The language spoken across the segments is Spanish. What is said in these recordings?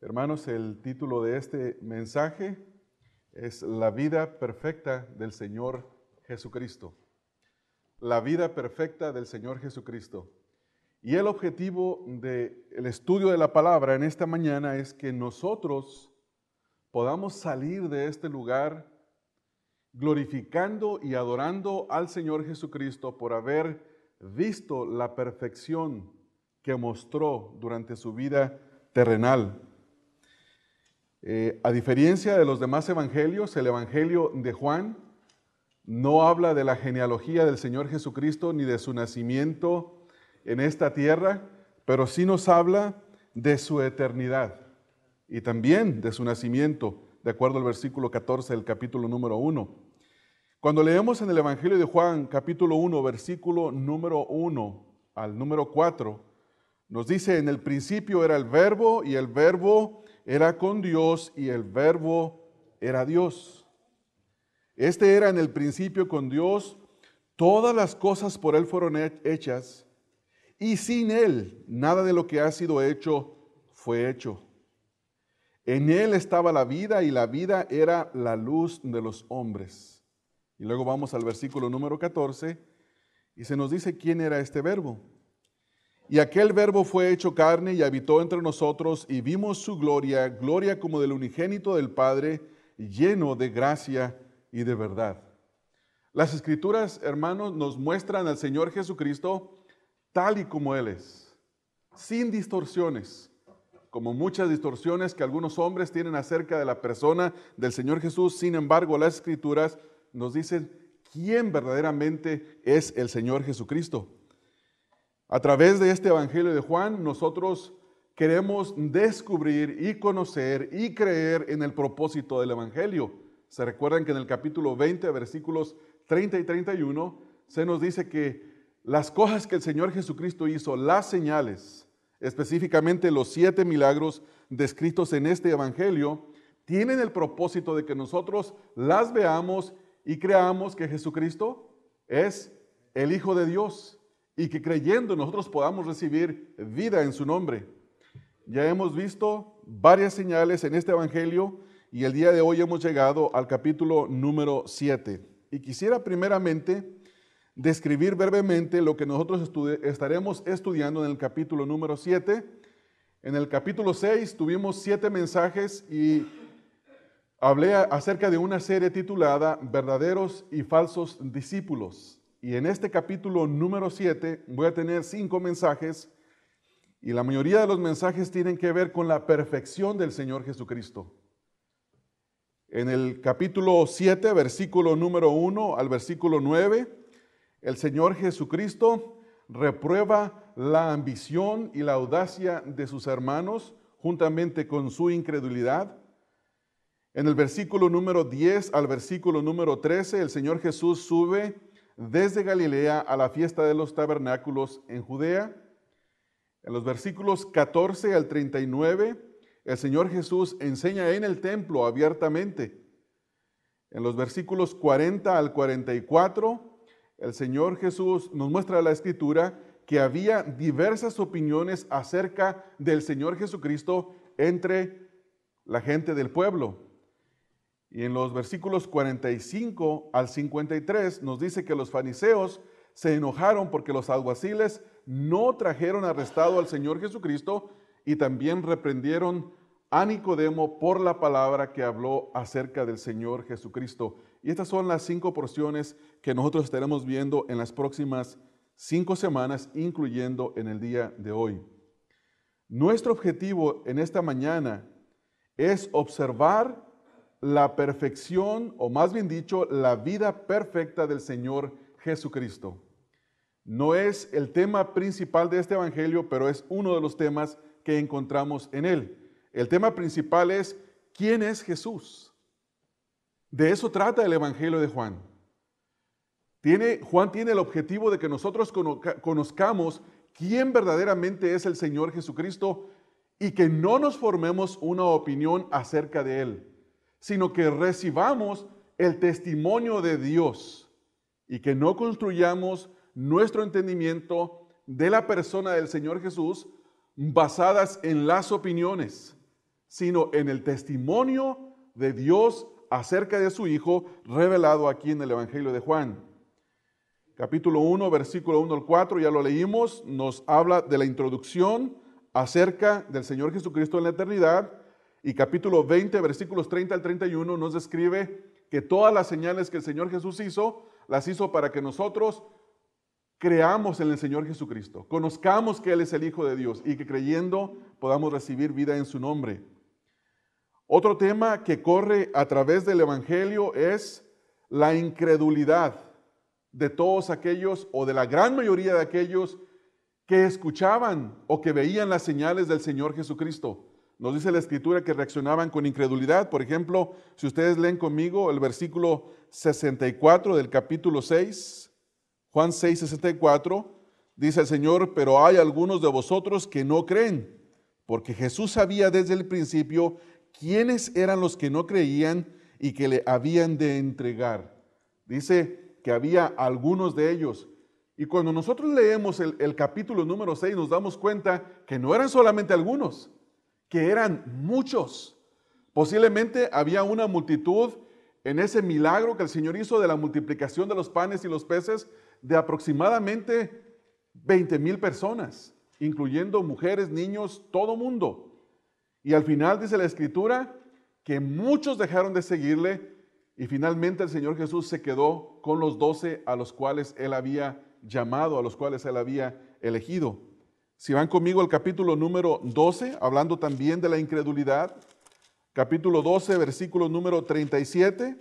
Hermanos, el título de este mensaje es La vida perfecta del Señor Jesucristo. La vida perfecta del Señor Jesucristo. Y el objetivo del estudio de la palabra en esta mañana es que nosotros podamos salir de este lugar glorificando y adorando al Señor Jesucristo por haber visto la perfección que mostró durante su vida terrenal. A diferencia de los demás evangelios, el evangelio de Juan no habla de la genealogía del Señor Jesucristo ni de su nacimiento en esta tierra, pero sí nos habla de su eternidad y también de su nacimiento, de acuerdo al versículo 14 del capítulo número 1. Cuando leemos en el evangelio de Juan, capítulo 1, versículo número 1 al número 4, nos dice: en el principio era el verbo, y el verbo era con Dios, y el verbo era Dios. Este era en el principio con Dios. Todas las cosas por Él fueron hechas, y sin Él nada de lo que ha sido hecho fue hecho. En Él estaba la vida, y la vida era la luz de los hombres. Y luego vamos al versículo número 14, y se nos dice quién era este verbo. Y aquel verbo fue hecho carne y habitó entre nosotros, y vimos su gloria, gloria como del unigénito del Padre, lleno de gracia y de verdad. Las Escrituras, hermanos, nos muestran al Señor Jesucristo tal y como Él es, sin distorsiones, como muchas distorsiones que algunos hombres tienen acerca de la persona del Señor Jesús. Sin embargo, las Escrituras nos dicen quién verdaderamente es el Señor Jesucristo. A través de este Evangelio de Juan, nosotros queremos descubrir y conocer y creer en el propósito del Evangelio. Se recuerdan que en el capítulo 20, versículos 30 y 31, se nos dice que las cosas que el Señor Jesucristo hizo, las señales, específicamente los 7 milagros descritos en este Evangelio, tienen el propósito de que nosotros las veamos y creamos que Jesucristo es el Hijo de Dios, y que creyendo nosotros podamos recibir vida en su nombre. Ya hemos visto varias señales en este evangelio, y el día de hoy hemos llegado al capítulo número 7. Y quisiera primeramente describir brevemente lo que nosotros estaremos estudiando en el capítulo número 7. En el capítulo 6 tuvimos 7 mensajes y hablé acerca de una serie titulada Verdaderos y Falsos Discípulos. Y en este capítulo número 7 voy a tener 5 mensajes, y la mayoría de los mensajes tienen que ver con la perfección del Señor Jesucristo. En el capítulo 7, versículo número 1 al versículo 9, el Señor Jesucristo reprueba la ambición y la audacia de sus hermanos juntamente con su incredulidad. En el versículo número 10 al versículo número 13, el Señor Jesús sube desde Galilea a la fiesta de los tabernáculos en Judea. En los versículos 14 al 39, el Señor Jesús enseña en el templo abiertamente. En los versículos 40 al 44, el Señor Jesús nos muestra la Escritura que había diversas opiniones acerca del Señor Jesucristo entre la gente del pueblo. Y en los versículos 45 al 53 nos dice que los fariseos se enojaron porque los alguaciles no trajeron arrestado al Señor Jesucristo, y también reprendieron a Nicodemo por la palabra que habló acerca del Señor Jesucristo. Y estas son las 5 porciones que nosotros estaremos viendo en las próximas 5 semanas, incluyendo en el día de hoy. Nuestro objetivo en esta mañana es observar la perfección, o más bien dicho, la vida perfecta del Señor Jesucristo. No es el tema principal de este evangelio, pero es uno de los temas que encontramos en él. El tema principal es: ¿quién es Jesús? De eso trata el evangelio de Juan. Juan tiene el objetivo de que nosotros conozcamos quién verdaderamente es el Señor Jesucristo, y que no nos formemos una opinión acerca de él, sino que recibamos el testimonio de Dios, y que no construyamos nuestro entendimiento de la persona del Señor Jesús basadas en las opiniones, sino en el testimonio de Dios acerca de su Hijo, revelado aquí en el Evangelio de Juan. Capítulo 1, versículo 1 al 4, ya lo leímos, nos habla de la introducción acerca del Señor Jesucristo en la eternidad, y capítulo 20, versículos 30 al 31, nos describe que todas las señales que el Señor Jesús hizo, las hizo para que nosotros creamos en el Señor Jesucristo, conozcamos que Él es el Hijo de Dios y que creyendo podamos recibir vida en su nombre. Otro tema que corre a través del Evangelio es la incredulidad de todos aquellos, o de la gran mayoría de aquellos que escuchaban o que veían las señales del Señor Jesucristo. Nos dice la Escritura que reaccionaban con incredulidad. Por ejemplo, si ustedes leen conmigo el versículo 64 del capítulo 6, Juan 6, 64, dice el Señor: pero hay algunos de vosotros que no creen, porque Jesús sabía desde el principio quiénes eran los que no creían y que le habían de entregar. Dice que había algunos de ellos. Y cuando nosotros leemos el capítulo número 6, nos damos cuenta que no eran solamente algunos, que eran muchos. Posiblemente había una multitud en ese milagro que el Señor hizo de la multiplicación de los panes y los peces, de aproximadamente 20,000 personas, incluyendo mujeres, niños, todo mundo. Y al final dice la Escritura que muchos dejaron de seguirle, y finalmente el Señor Jesús se quedó con los 12 a los cuales Él había llamado, a los cuales Él había elegido. Si van conmigo al capítulo número 12, hablando también de la incredulidad, capítulo 12, versículo número 37,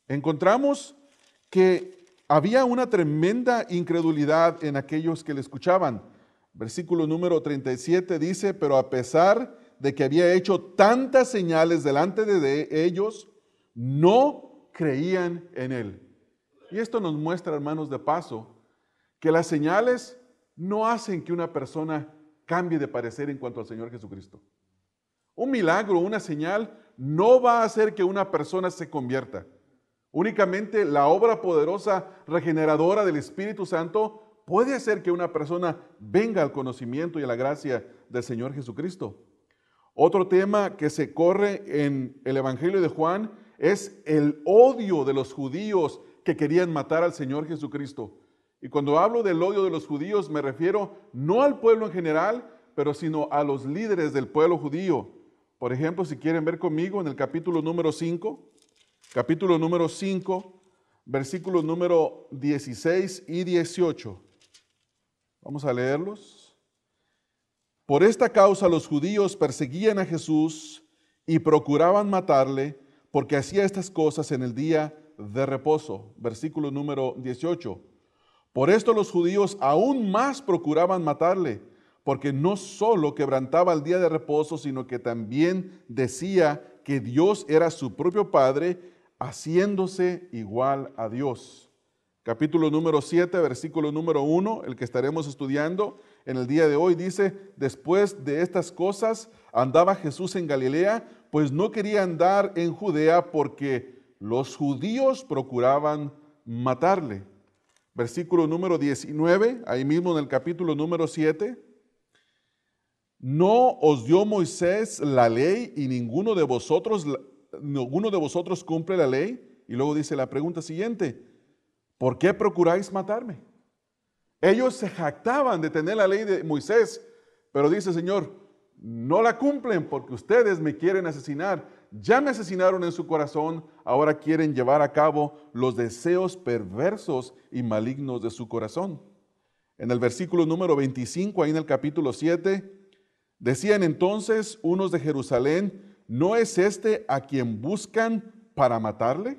encontramos que había una tremenda incredulidad en aquellos que le escuchaban. Versículo número 37 dice: pero a pesar de que había hecho tantas señales delante de ellos, no creían en Él. Y esto nos muestra, hermanos, de paso, que las señales no hacen que una persona cambie de parecer en cuanto al Señor Jesucristo. Un milagro, una señal, no va a hacer que una persona se convierta. Únicamente la obra poderosa, regeneradora del Espíritu Santo puede hacer que una persona venga al conocimiento y a la gracia del Señor Jesucristo. Otro tema que se corre en el Evangelio de Juan es el odio de los judíos que querían matar al Señor Jesucristo. Y cuando hablo del odio de los judíos, me refiero no al pueblo en general, pero sino a los líderes del pueblo judío. Por ejemplo, si quieren ver conmigo en el capítulo número 5, versículos número 16 y 18. Vamos a leerlos. Por esta causa los judíos perseguían a Jesús y procuraban matarle, porque hacía estas cosas en el día de reposo. Versículo número 18. Por esto los judíos aún más procuraban matarle, porque no solo quebrantaba el día de reposo, sino que también decía que Dios era su propio Padre, haciéndose igual a Dios. Capítulo número 7, versículo número 1, el que estaremos estudiando en el día de hoy, dice: después de estas cosas andaba Jesús en Galilea, pues no quería andar en Judea porque los judíos procuraban matarle. Versículo número 19, ahí mismo en el capítulo número 7. ¿No os dio Moisés la ley y ninguno de vosotros cumple la ley? Y luego dice la pregunta siguiente: ¿por qué procuráis matarme? Ellos se jactaban de tener la ley de Moisés, pero dice el Señor: no la cumplen porque ustedes me quieren asesinar. Ya me asesinaron en su corazón, ahora quieren llevar a cabo los deseos perversos y malignos de su corazón. En el versículo número 25, ahí en el capítulo 7, decían entonces unos de Jerusalén: ¿no es este a quien buscan para matarle?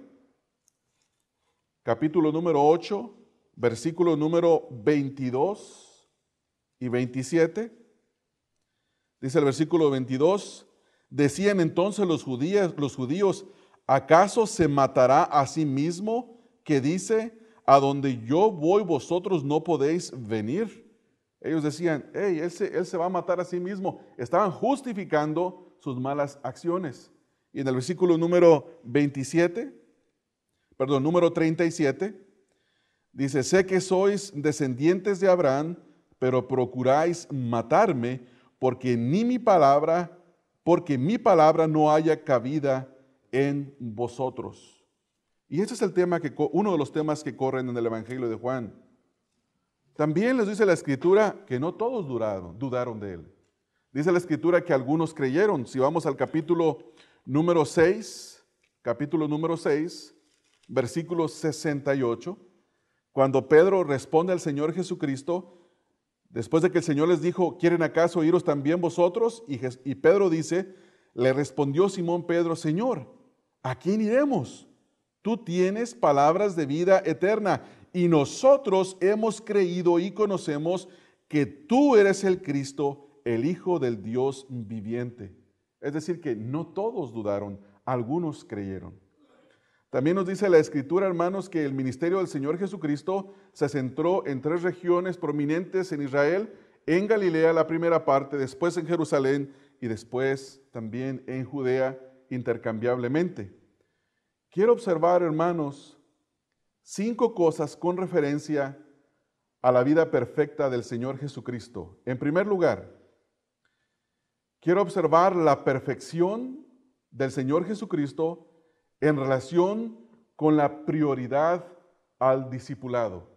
Capítulo número 8, versículo número 22 y 27. Dice el versículo 22, decían entonces los judíos, ¿acaso se matará a sí mismo, que dice, a donde yo voy vosotros no podéis venir? Ellos decían, él se va a matar a sí mismo. Estaban justificando sus malas acciones. Y en el versículo número 37, dice: sé que sois descendientes de Abraham, pero procuráis matarme, porque ni mi palabra porque mi palabra no haya cabida en vosotros. Y ese es el tema uno de los temas que corren en el Evangelio de Juan. También les dice la Escritura que no todos dudaron de él. Dice la Escritura que algunos creyeron. Si vamos al capítulo número 6, versículo 68, cuando Pedro responde al Señor Jesucristo, después de que el Señor les dijo, ¿quieren acaso iros también vosotros? Y Pedro dice, le respondió Simón Pedro, Señor, ¿a quién iremos? Tú tienes palabras de vida eterna y nosotros hemos creído y conocemos que tú eres el Cristo, el Hijo del Dios viviente. Es decir, que no todos dudaron, algunos creyeron. También nos dice la Escritura, hermanos, que el ministerio del Señor Jesucristo se centró en 3 regiones prominentes en Israel, en Galilea la primera parte, después en Jerusalén y después también en Judea intercambiablemente. Quiero observar, hermanos, 5 cosas con referencia a la vida perfecta del Señor Jesucristo. En primer lugar, quiero observar la perfección del Señor Jesucristo en relación con la prioridad al discipulado.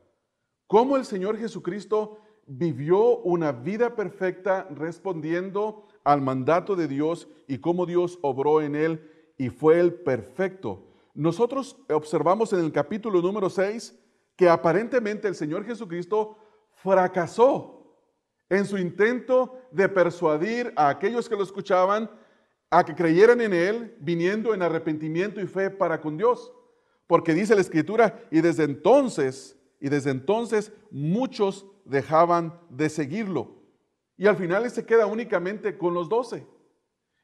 Cómo el Señor Jesucristo vivió una vida perfecta respondiendo al mandato de Dios y cómo Dios obró en él y fue el perfecto. Nosotros observamos en el capítulo número 6 que aparentemente el Señor Jesucristo fracasó en su intento de persuadir a aquellos que lo escuchaban a que creyeran en Él, viniendo en arrepentimiento y fe para con Dios. Porque dice la Escritura, y desde entonces muchos dejaban de seguirlo. Y al final Él se queda únicamente con los 12.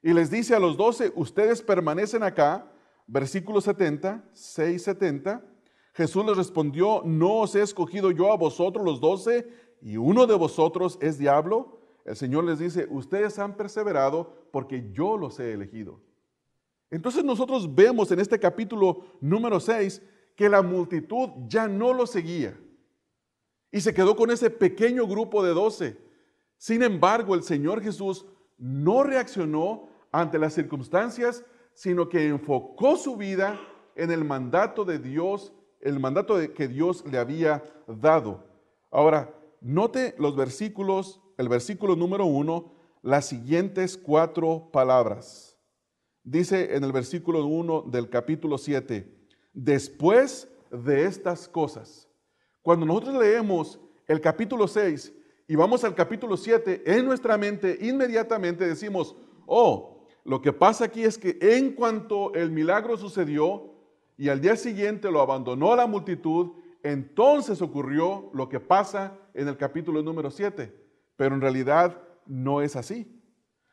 Y les dice a los 12, ustedes permanecen acá, versículo 70, 6:70. Jesús les respondió, ¿no os he escogido yo a vosotros los 12 y uno de vosotros es diablo? El Señor les dice, ustedes han perseverado porque yo los he elegido. Entonces nosotros vemos en este capítulo número 6 que la multitud ya no lo seguía y se quedó con ese pequeño grupo de 12. Sin embargo, el Señor Jesús no reaccionó ante las circunstancias, sino que enfocó su vida en el mandato de Dios, el mandato que Dios le había dado. Ahora, note los versículos, el versículo número 1, las siguientes 4 palabras. Dice en el versículo 1 del capítulo 7, después de estas cosas. Cuando nosotros leemos el capítulo 6 y vamos al capítulo 7, en nuestra mente inmediatamente decimos, oh, lo que pasa aquí es que en cuanto el milagro sucedió y al día siguiente lo abandonó la multitud, entonces ocurrió lo que pasa en el capítulo número 7. Pero en realidad no es así.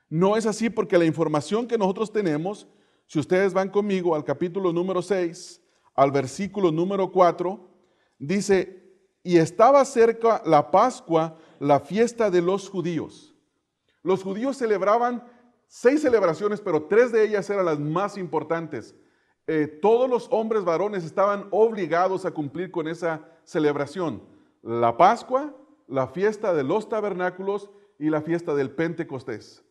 No es así porque la información que nosotros tenemos, si ustedes van conmigo al capítulo número 6, al versículo número 4, dice, y estaba cerca la Pascua, la fiesta de los judíos. Los judíos celebraban 6 celebraciones, pero 3 de ellas eran las más importantes. Todos los hombres varones estaban obligados a cumplir con esa celebración. La Pascua, la fiesta de los tabernáculos y la fiesta del Pentecostés.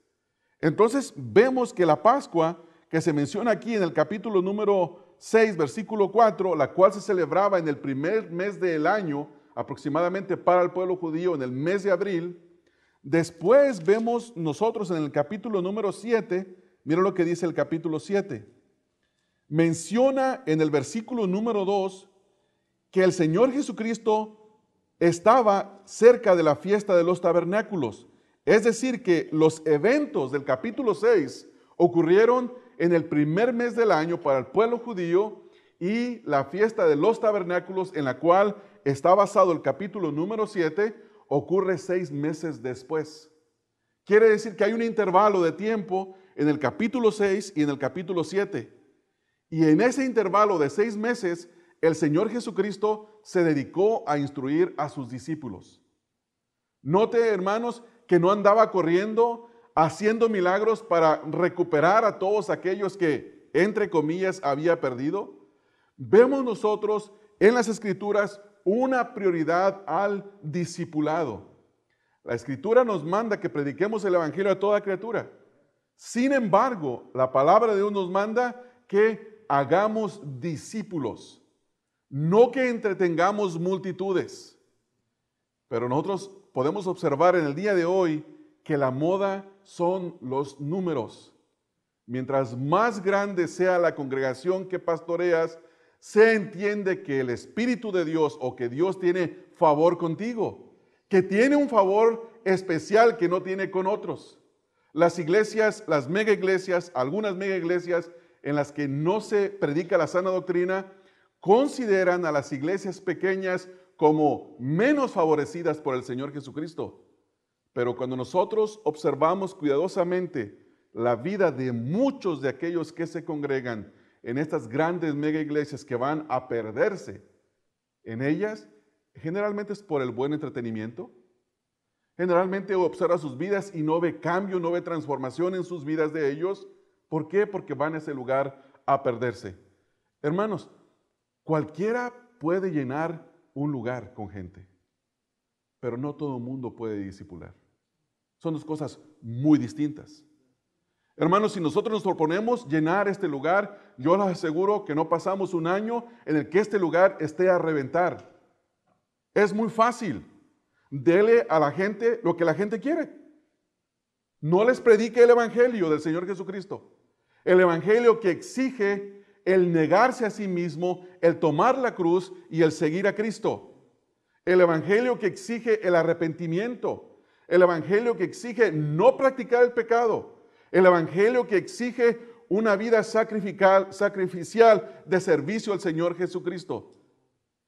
Entonces vemos que la Pascua, que se menciona aquí en el capítulo número 6, versículo 4, la cual se celebraba en el primer mes del año, aproximadamente para el pueblo judío en el mes de abril. Después vemos nosotros en el capítulo número 7, mira lo que dice el capítulo 7. Menciona en el versículo número 2 que el Señor Jesucristo estaba cerca de la fiesta de los tabernáculos. Es decir, que los eventos del capítulo 6 ocurrieron en el primer mes del año para el pueblo judío y la fiesta de los tabernáculos, en la cual está basado el capítulo número 7, ocurre 6 meses después. Quiere decir que hay un intervalo de tiempo en el capítulo 6 y en el capítulo 7. Y en ese intervalo de 6 meses, el Señor Jesucristo se dedicó a instruir a sus discípulos. Note, hermanos, que no andaba corriendo, haciendo milagros para recuperar a todos aquellos que, entre comillas, había perdido. Vemos nosotros en las Escrituras una prioridad al discipulado. La Escritura nos manda que prediquemos el Evangelio a toda criatura. Sin embargo, la palabra de Dios nos manda que hagamos discípulos, no que entretengamos multitudes. Pero nosotros podemos observar en el día de hoy que la moda son los números. Mientras más grande sea la congregación que pastoreas, se entiende que el Espíritu de Dios o que Dios tiene favor contigo, que tiene un favor especial que no tiene con otros. Las iglesias, las mega iglesias, algunas mega iglesias en las que no se predica la sana doctrina, consideran a las iglesias pequeñas como menos favorecidas por el Señor Jesucristo. Pero cuando nosotros observamos cuidadosamente la vida de muchos de aquellos que se congregan en estas grandes mega iglesias que van a perderse en ellas, generalmente es por el buen entretenimiento. Generalmente observa sus vidas y no ve cambio, no ve transformación en sus vidas de ellos. ¿Por qué? Porque van a ese lugar a perderse. Hermanos, cualquiera puede llenar un lugar con gente, pero no todo el mundo puede discipular. Son dos cosas muy distintas. Hermanos, si nosotros nos proponemos llenar este lugar, yo les aseguro que no pasamos un año en el que este lugar esté a reventar. Es muy fácil. Dele a la gente lo que la gente quiere. No les predique el evangelio del Señor Jesucristo. El evangelio que exige el negarse a sí mismo, el tomar la cruz y el seguir a Cristo. El evangelio que exige el arrepentimiento. El evangelio que exige no practicar el pecado. El evangelio que exige una vida sacrificial de servicio al Señor Jesucristo.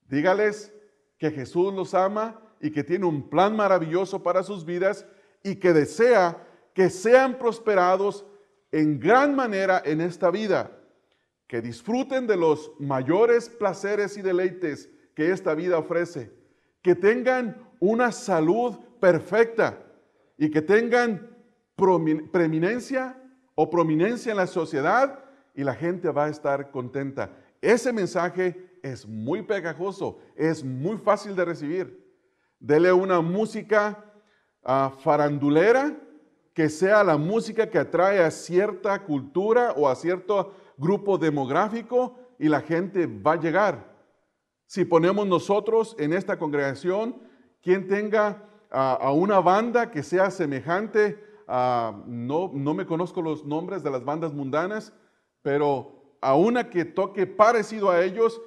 Dígales que Jesús los ama y que tiene un plan maravilloso para sus vidas y que desea que sean prosperados en gran manera en esta vida, que disfruten de los mayores placeres y deleites que esta vida ofrece, que tengan una salud perfecta y que tengan preeminencia o prominencia en la sociedad y la gente va a estar contenta. Ese mensaje es muy pegajoso, es muy fácil de recibir. Dele una música farandulera que sea la música que atrae a cierta cultura o a cierto grupo demográfico y la gente va a llegar. Si ponemos nosotros en esta congregación, quien tenga a una banda que sea semejante, no me conozco los nombres de las bandas mundanas, pero a una que toque parecido a ellos,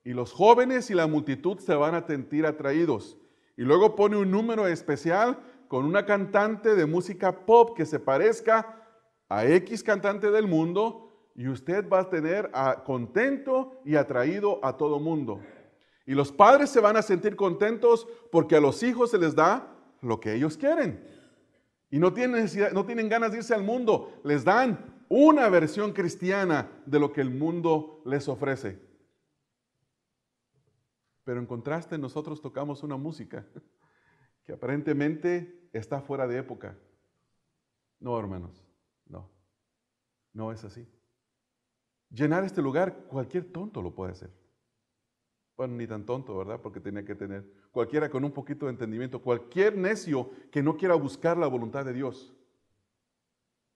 y los jóvenes y la multitud se van a sentir atraídos. Y luego pone un número especial con una cantante de música pop que se parezca a X cantante del mundo, y usted va a tener contento y atraído a todo mundo. Y los padres se van a sentir contentos porque a los hijos se les da lo que ellos quieren. Y no tienen ganas de irse al mundo. Les dan una versión cristiana de lo que el mundo les ofrece. Pero en contraste, nosotros tocamos una música que aparentemente está fuera de época. No, hermanos, no es así. Llenar este lugar, cualquier tonto lo puede hacer. Bueno, ni tan tonto, ¿verdad? Porque tenía que tener cualquiera con un poquito de entendimiento, cualquier necio que no quiera buscar la voluntad de Dios,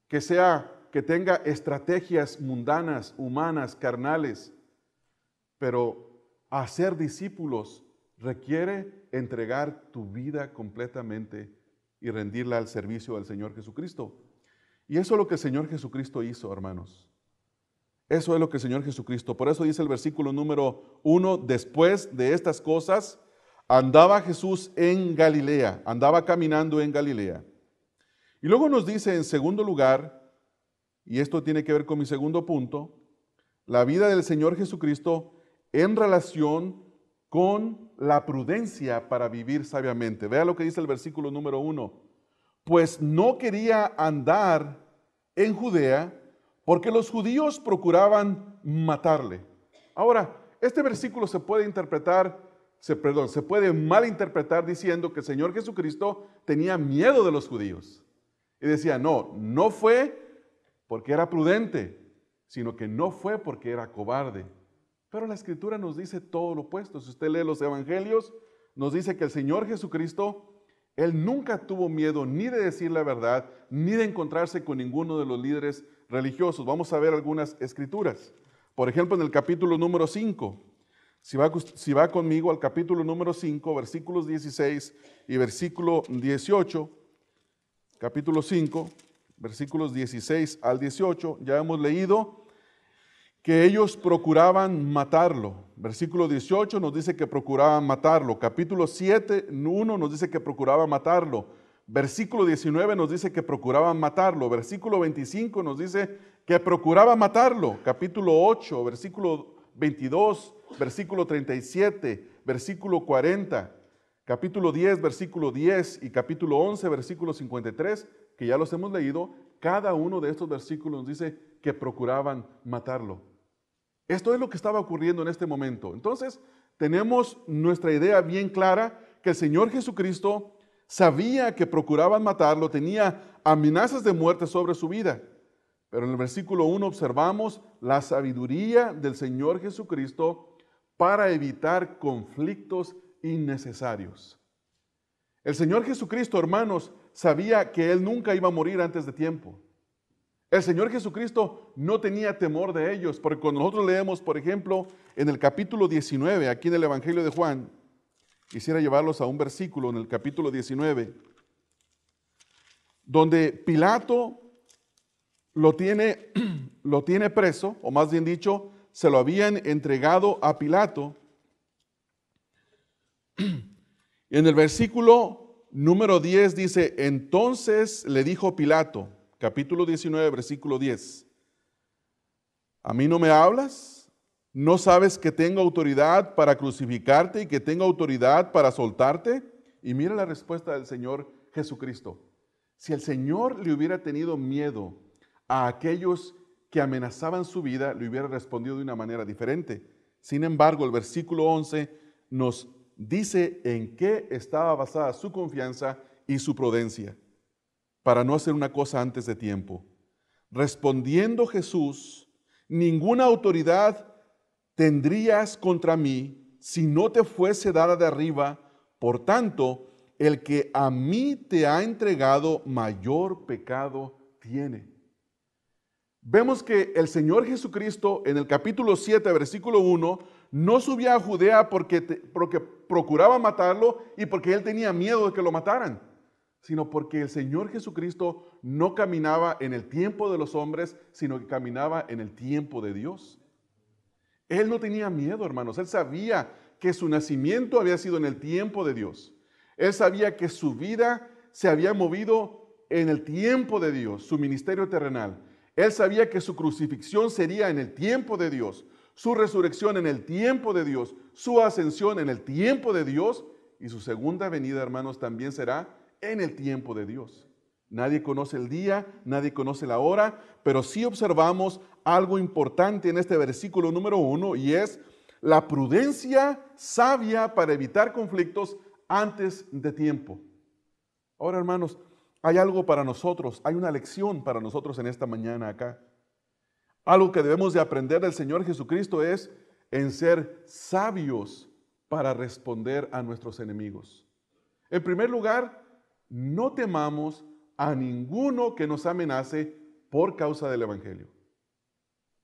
que tenga estrategias mundanas, humanas, carnales, pero hacer discípulos requiere entregar tu vida completamente y rendirla al servicio del Señor Jesucristo. Y eso es lo que el Señor Jesucristo hizo, hermanos. Eso es lo que el Señor Jesucristo, por eso dice el versículo número 1, después de estas cosas, andaba Jesús en Galilea, andaba caminando en Galilea. Y luego nos dice en segundo lugar, y esto tiene que ver con mi segundo punto, la vida del Señor Jesucristo en relación con la prudencia para vivir sabiamente. Vea lo que dice el versículo número 1. Pues no quería andar en Judea, porque los judíos procuraban matarle. Ahora, este versículo se puede malinterpretar diciendo que el Señor Jesucristo tenía miedo de los judíos. Y decía, no fue porque era prudente, sino que no fue porque era cobarde. Pero la Escritura nos dice todo lo opuesto. Si usted lee los evangelios, nos dice que el Señor Jesucristo Él nunca tuvo miedo ni de decir la verdad, ni de encontrarse con ninguno de los líderes religiosos. Vamos a ver algunas escrituras. Por ejemplo, en el capítulo número 5. Si va conmigo al capítulo número 5, versículos 16 y versículo 18. Capítulo 5, versículos 16 al 18. Ya hemos leído que ellos procuraban matarlo. Versículo 18 nos dice que procuraban matarlo. Capítulo 7, 1 nos dice que procuraban matarlo. Versículo 19 nos dice que procuraban matarlo. Versículo 25 nos dice que procuraban matarlo. Capítulo 8, versículo 22, versículo 37, versículo 40. Capítulo 10, versículo 10 y capítulo 11, versículo 53, que ya los hemos leído. Cada uno de estos versículos nos dice que procuraban matarlo. Esto es lo que estaba ocurriendo en este momento. Entonces, tenemos nuestra idea bien clara que el Señor Jesucristo sabía que procuraban matarlo, tenía amenazas de muerte sobre su vida. Pero en el versículo 1 observamos la sabiduría del Señor Jesucristo para evitar conflictos innecesarios. El Señor Jesucristo, hermanos, sabía que Él nunca iba a morir antes de tiempo. El Señor Jesucristo no tenía temor de ellos, porque cuando nosotros leemos, por ejemplo, en el capítulo 19, aquí en el Evangelio de Juan, quisiera llevarlos a un versículo en el capítulo 19, donde Pilato lo tiene preso, o más bien dicho, se lo habían entregado a Pilato. En el versículo número 10 dice, entonces le dijo Pilato, capítulo 19, versículo 10, ¿a mí no me hablas? ¿No sabes que tengo autoridad para crucificarte y que tengo autoridad para soltarte? Y mira la respuesta del Señor Jesucristo. Si el Señor le hubiera tenido miedo a aquellos que amenazaban su vida, le hubiera respondido de una manera diferente. Sin embargo, el versículo 11 nos dice en qué estaba basada su confianza y su prudencia para no hacer una cosa antes de tiempo. Respondiendo Jesús, ninguna autoridad tendrías contra mí si no te fuese dada de arriba. Por tanto, el que a mí te ha entregado mayor pecado tiene. Vemos que el Señor Jesucristo en el capítulo 7, versículo 1, no subía a Judea porque procuraba matarlo y porque él tenía miedo de que lo mataran, sino porque el Señor Jesucristo no caminaba en el tiempo de los hombres, sino que caminaba en el tiempo de Dios. Él no tenía miedo, hermanos. Él sabía que su nacimiento había sido en el tiempo de Dios. Él sabía que su vida se había movido en el tiempo de Dios, su ministerio terrenal. Él sabía que su crucifixión sería en el tiempo de Dios, su resurrección en el tiempo de Dios, su ascensión en el tiempo de Dios y su segunda venida, hermanos, también será en el tiempo de Dios. Nadie conoce el día, nadie conoce la hora, pero sí observamos algo importante en este versículo número 1 y es la prudencia sabia para evitar conflictos antes de tiempo. Ahora, hermanos, hay algo para nosotros, hay una lección para nosotros en esta mañana acá. Algo que debemos de aprender del Señor Jesucristo es en ser sabios para responder a nuestros enemigos. En primer lugar, no temamos a ninguno que nos amenace por causa del Evangelio.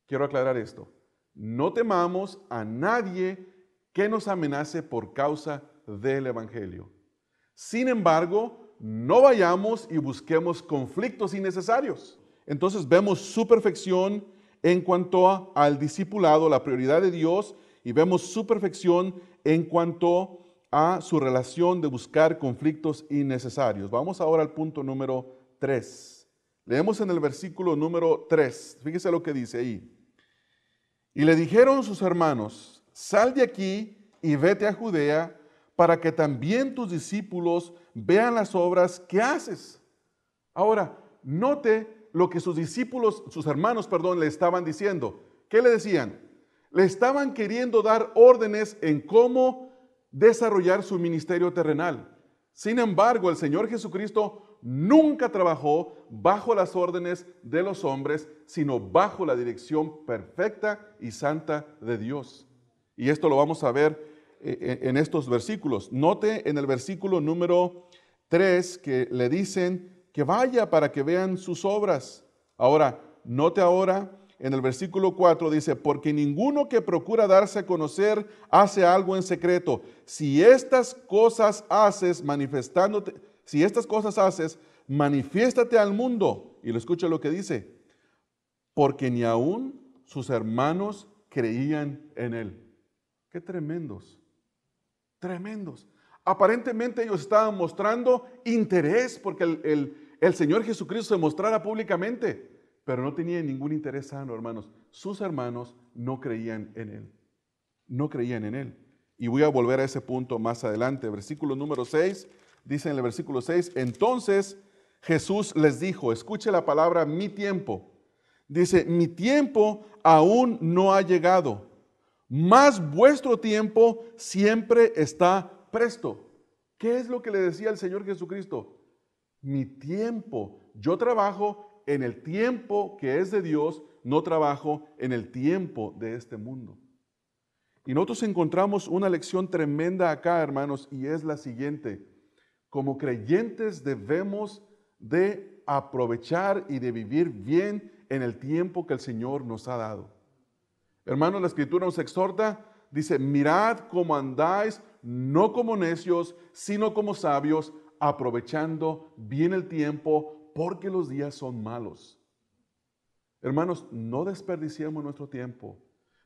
Quiero aclarar esto. No temamos a nadie que nos amenace por causa del Evangelio. Sin embargo, no vayamos y busquemos conflictos innecesarios. Entonces vemos su perfección en cuanto al discipulado, la prioridad de Dios, y vemos su perfección en cuanto a su relación de buscar conflictos innecesarios. Vamos ahora al punto número 3. Leemos en el versículo número 3. Fíjese lo que dice ahí. Y le dijeron sus hermanos, sal de aquí y vete a Judea, para que también tus discípulos vean las obras que haces. Ahora, note lo que sus discípulos, sus hermanos, le estaban diciendo. ¿Qué le decían? Le estaban queriendo dar órdenes en cómo desarrollar su ministerio terrenal. Sin embargo, el Señor Jesucristo nunca trabajó bajo las órdenes de los hombres, sino bajo la dirección perfecta y santa de Dios. Y esto lo vamos a ver en estos versículos. Note en el versículo número 3 que le dicen que vaya para que vean sus obras. Ahora, note ahora en el versículo 4 dice, porque ninguno que procura darse a conocer hace algo en secreto. Si estas cosas haces manifiéstate al mundo. Y lo escucha lo que dice, porque ni aún sus hermanos creían en él. Qué tremendos, tremendos. Aparentemente ellos estaban mostrando interés porque el Señor Jesucristo se mostrara públicamente, pero no tenían ningún interés sano, hermanos. Sus hermanos no creían en él. No creían en él. Y voy a volver a ese punto más adelante. Versículo número 6, dice en el versículo 6, entonces Jesús les dijo, escuche la palabra mi tiempo. Dice, mi tiempo aún no ha llegado, mas vuestro tiempo siempre está presto. ¿Qué es lo que le decía el Señor Jesucristo? Mi tiempo, yo trabajo en el tiempo que es de Dios, no trabajo en el tiempo de este mundo. Y nosotros encontramos una lección tremenda acá, hermanos, y es la siguiente. Como creyentes debemos de aprovechar y de vivir bien en el tiempo que el Señor nos ha dado. Hermanos, la Escritura nos exhorta, dice, mirad cómo andáis, no como necios, sino como sabios, aprovechando bien el tiempo, porque los días son malos. Hermanos, no desperdiciemos nuestro tiempo.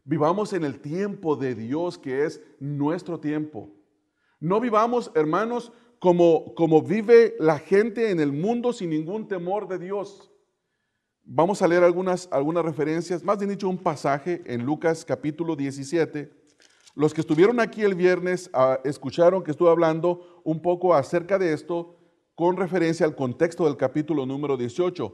Vivamos en el tiempo de Dios, que es nuestro tiempo. No vivamos, hermanos, como vive la gente en el mundo sin ningún temor de Dios. Vamos a leer algunas referencias, más bien dicho un pasaje en Lucas capítulo 17. Los que estuvieron aquí el viernes escucharon que estuve hablando un poco acerca de esto con referencia al contexto del capítulo número 18.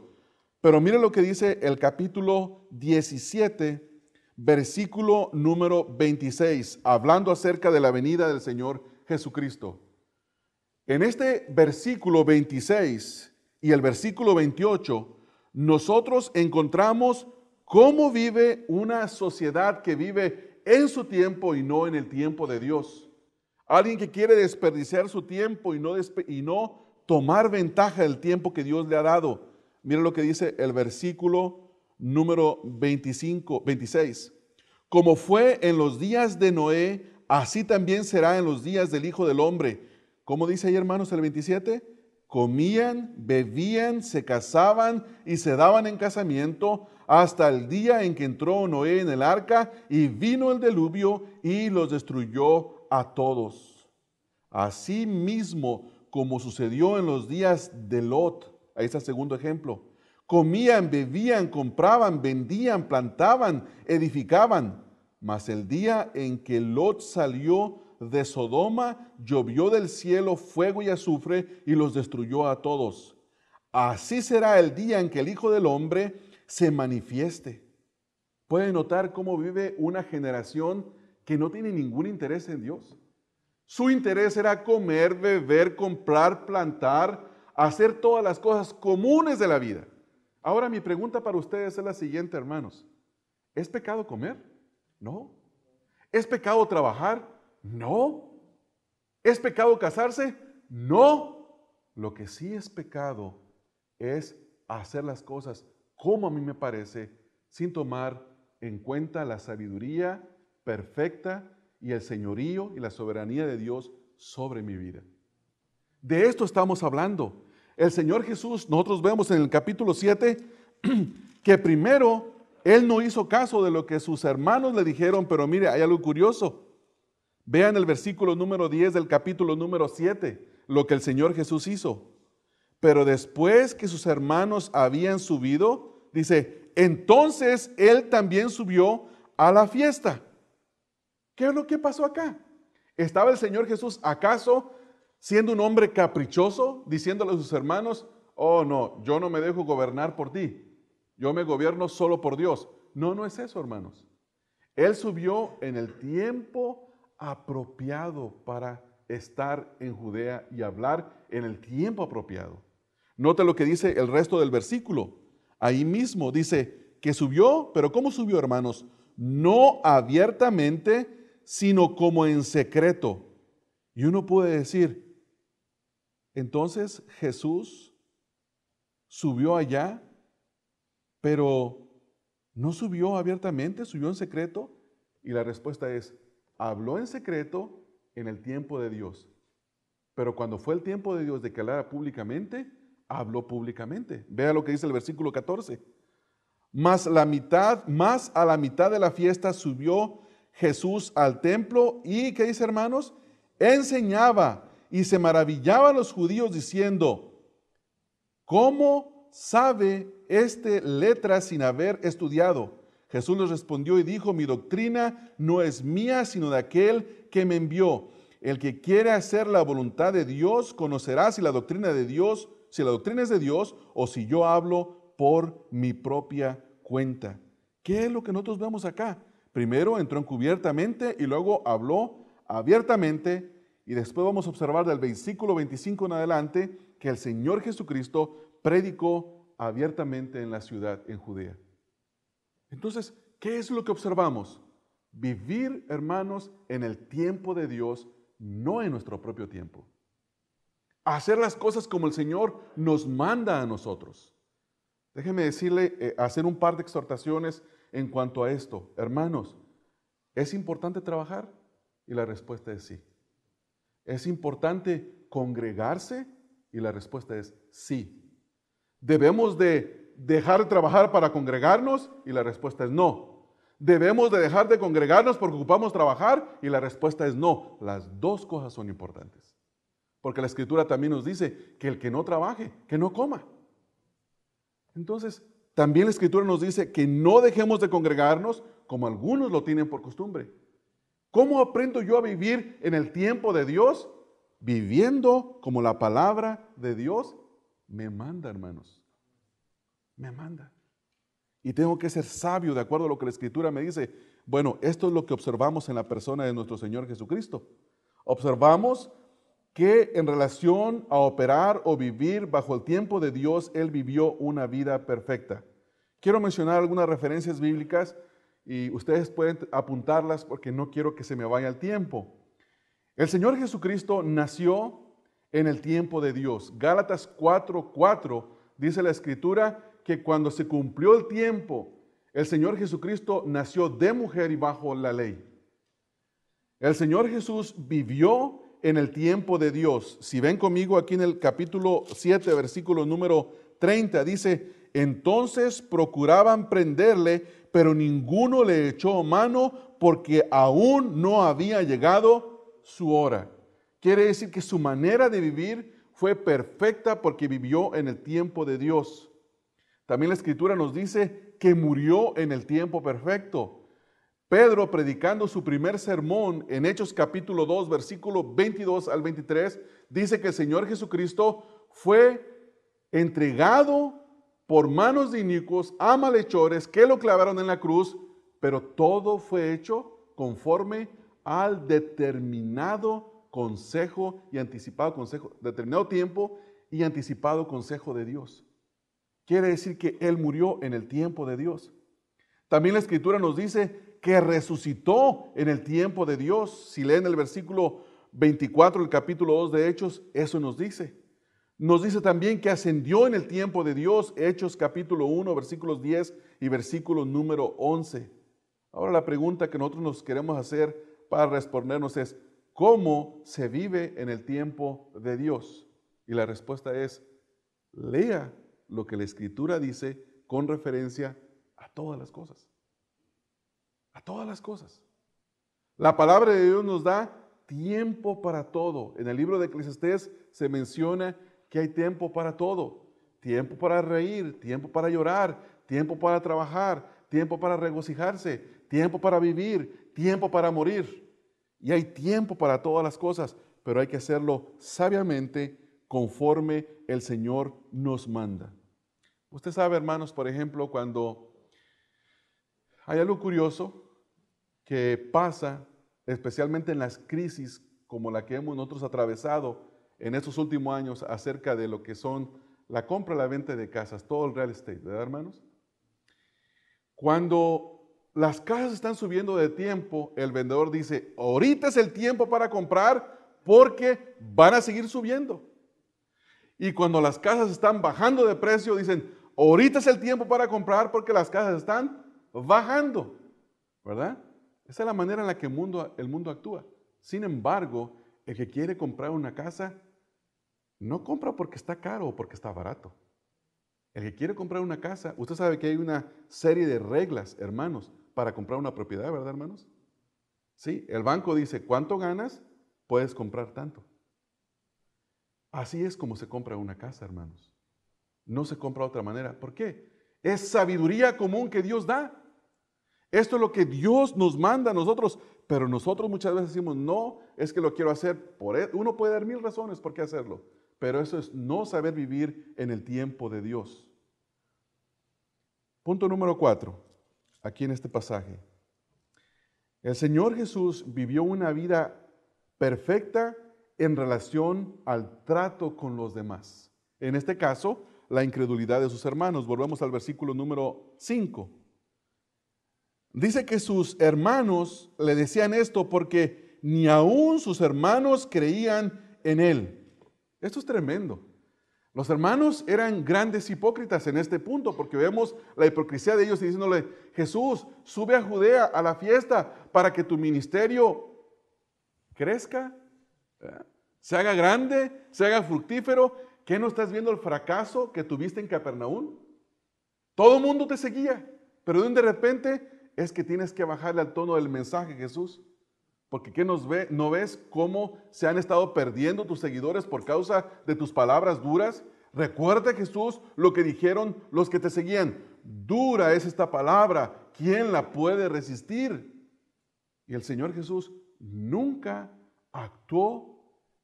Pero mire lo que dice el capítulo 17, versículo número 26, hablando acerca de la venida del Señor Jesucristo. En este versículo 26 y el versículo 28, nosotros encontramos cómo vive una sociedad que vive en su tiempo y no en el tiempo de Dios. Alguien que quiere desperdiciar su tiempo y no tomar ventaja del tiempo que Dios le ha dado. Mira lo que dice el versículo número 26. Como fue en los días de Noé, así también será en los días del Hijo del Hombre. ¿Cómo dice ahí, hermanos, el 27? Comían, bebían, se casaban y se daban en casamiento hasta el día en que entró Noé en el arca y vino el diluvio y los destruyó a todos. Así mismo como sucedió en los días de Lot, ahí está el segundo ejemplo. Comían, bebían, compraban, vendían, plantaban, edificaban. Mas el día en que Lot salió de Sodoma, llovió del cielo fuego y azufre y los destruyó a todos. Así será el día en que el Hijo del Hombre se manifieste. ¿Pueden notar cómo vive una generación que no tiene ningún interés en Dios? Su interés era comer, beber, comprar, plantar, hacer todas las cosas comunes de la vida. Ahora mi pregunta para ustedes es la siguiente, hermanos. ¿Es pecado comer? No. ¿Es pecado trabajar? No. ¿Es pecado casarse? No. Lo que sí es pecado es hacer las cosas como a mí me parece, sin tomar en cuenta la sabiduría perfecta y el señorío y la soberanía de Dios sobre mi vida. De esto estamos hablando. El Señor Jesús, nosotros vemos en el capítulo 7 que primero Él no hizo caso de lo que sus hermanos le dijeron, pero mire, hay algo curioso. Vean el versículo número 10 del capítulo número 7, lo que el Señor Jesús hizo. Pero después que sus hermanos habían subido, dice, entonces Él también subió a la fiesta. ¿Qué es lo que pasó acá? ¿Estaba el Señor Jesús acaso siendo un hombre caprichoso, diciéndole a sus hermanos, oh no, yo no me dejo gobernar por ti, yo me gobierno solo por Dios? No, no es eso, hermanos. Él subió en el tiempo apropiado para estar en Judea y hablar en el tiempo apropiado. Note lo que dice el resto del versículo. Ahí mismo dice que subió, pero ¿cómo subió, hermanos? No abiertamente, sino como en secreto. Y uno puede decir, Entonces Jesús subió allá, pero no subió abiertamente, subió en secreto. Y la respuesta es, habló en secreto en el tiempo de Dios. Pero cuando fue el tiempo de Dios de que hablara públicamente, habló públicamente. Vea lo que dice el versículo 14. Más a la mitad de la fiesta subió Jesús al templo y, ¿qué dice, hermanos? Enseñaba, y se maravillaban los judíos diciendo, ¿cómo sabe este letras sin haber estudiado? Jesús les respondió y dijo, mi doctrina no es mía, sino de aquel que me envió. El que quiere hacer la voluntad de Dios conocerá si la doctrina es de Dios o si yo hablo por mi propia cuenta. ¿Qué es lo que nosotros vemos acá? Primero entró encubiertamente y luego habló abiertamente, y después vamos a observar del versículo 25 en adelante que el Señor Jesucristo predicó abiertamente en la ciudad, en Judea. Entonces, ¿qué es lo que observamos? Vivir, hermanos, en el tiempo de Dios, no en nuestro propio tiempo. Hacer las cosas como el Señor nos manda a nosotros. Déjeme decirle, hacer un par de exhortaciones en cuanto a esto. Hermanos, ¿es importante trabajar? Y la respuesta es sí. ¿Es importante congregarse? Y la respuesta es sí. ¿Debemos de dejar de trabajar para congregarnos? Y la respuesta es no. ¿Debemos de dejar de congregarnos porque ocupamos trabajar? Y la respuesta es no. Las dos cosas son importantes. Porque la Escritura también nos dice que el que no trabaje, que no coma. Entonces, también la Escritura nos dice que no dejemos de congregarnos como algunos lo tienen por costumbre. ¿Cómo aprendo yo a vivir en el tiempo de Dios? Viviendo como la palabra de Dios me manda, hermanos. Me manda. Y tengo que ser sabio de acuerdo a lo que la Escritura me dice. Bueno, esto es lo que observamos en la persona de nuestro Señor Jesucristo. Observamos que en relación a operar o vivir bajo el tiempo de Dios, Él vivió una vida perfecta. Quiero mencionar algunas referencias bíblicas y ustedes pueden apuntarlas porque no quiero que se me vaya el tiempo. El Señor Jesucristo nació en el tiempo de Dios. Gálatas 4:4 dice la Escritura que cuando se cumplió el tiempo, el Señor Jesucristo nació de mujer y bajo la ley. El Señor Jesús vivió en el tiempo de Dios. Si ven conmigo aquí en el capítulo 7, versículo número 30, dice, entonces procuraban prenderle, pero ninguno le echó mano porque aún no había llegado su hora. Quiere decir que su manera de vivir fue perfecta porque vivió en el tiempo de Dios. También la Escritura nos dice que murió en el tiempo perfecto. Pedro, predicando su primer sermón en Hechos capítulo 2, versículo 22 al 23, dice que el Señor Jesucristo fue entregado por manos de inicuos a malhechores que lo clavaron en la cruz, pero todo fue hecho conforme al determinado consejo y anticipado consejo, determinado tiempo y anticipado consejo de Dios. Quiere decir que Él murió en el tiempo de Dios. También la Escritura nos dice que resucitó en el tiempo de Dios. Si leen el versículo 24 del capítulo 2 de Hechos, eso nos dice. Nos dice también que ascendió en el tiempo de Dios, Hechos capítulo 1, versículos 10 y versículo número 11. Ahora la pregunta que nosotros nos queremos hacer para respondernos es, ¿cómo se vive en el tiempo de Dios? Y la respuesta es, lea lo que la Escritura dice con referencia a todas las cosas. A todas las cosas. La palabra de Dios nos da tiempo para todo. En el libro de Eclesiastés se menciona que hay tiempo para todo. Tiempo para reír, tiempo para llorar, tiempo para trabajar, tiempo para regocijarse, tiempo para vivir, tiempo para morir. Y hay tiempo para todas las cosas, pero hay que hacerlo sabiamente conforme el Señor nos manda. Usted sabe, hermanos, por ejemplo, cuando hay algo curioso que pasa, especialmente en las crisis como la que hemos nosotros atravesado en estos últimos años acerca de lo que son la compra y la venta de casas, todo el real estate, ¿verdad, hermanos? Cuando las casas están subiendo de tiempo, el vendedor dice, ahorita es el tiempo para comprar porque van a seguir subiendo. Y cuando las casas están bajando de precio, dicen, ahorita es el tiempo para comprar porque las casas están bajando, ¿verdad? Esa es la manera en la que el mundo actúa. Sin embargo, el que quiere comprar una casa, no compra porque está caro o porque está barato. El que quiere comprar una casa, usted sabe que hay una serie de reglas, hermanos, para comprar una propiedad, ¿verdad, hermanos? Sí, el banco dice, ¿cuánto ganas? Puedes comprar tanto. Así es como se compra una casa, hermanos. No se compra de otra manera. ¿Por qué? Es sabiduría común que Dios da. Esto es lo que Dios nos manda a nosotros, pero nosotros muchas veces decimos, no, es que lo quiero hacer. Uno puede dar 1000 razones por qué hacerlo, pero eso es no saber vivir en el tiempo de Dios. Punto número 4, aquí en este pasaje. El Señor Jesús vivió una vida perfecta en relación al trato con los demás. En este caso, la incredulidad de sus hermanos. Volvemos al versículo número 5. Dice que sus hermanos le decían esto porque ni aún sus hermanos creían en él. Esto es tremendo. Los hermanos eran grandes hipócritas en este punto porque vemos la hipocresía de ellos diciéndole, Jesús, sube a Judea a la fiesta para que tu ministerio crezca, se haga grande, se haga fructífero. ¿Qué no estás viendo el fracaso que tuviste en Capernaum? Todo el mundo te seguía, pero de repente es que tienes que bajarle al tono del mensaje, Jesús. Porque ¿qué no ves cómo se han estado perdiendo tus seguidores por causa de tus palabras duras? Recuerda, Jesús, lo que dijeron los que te seguían. Dura es esta palabra, ¿quién la puede resistir? Y el Señor Jesús nunca actuó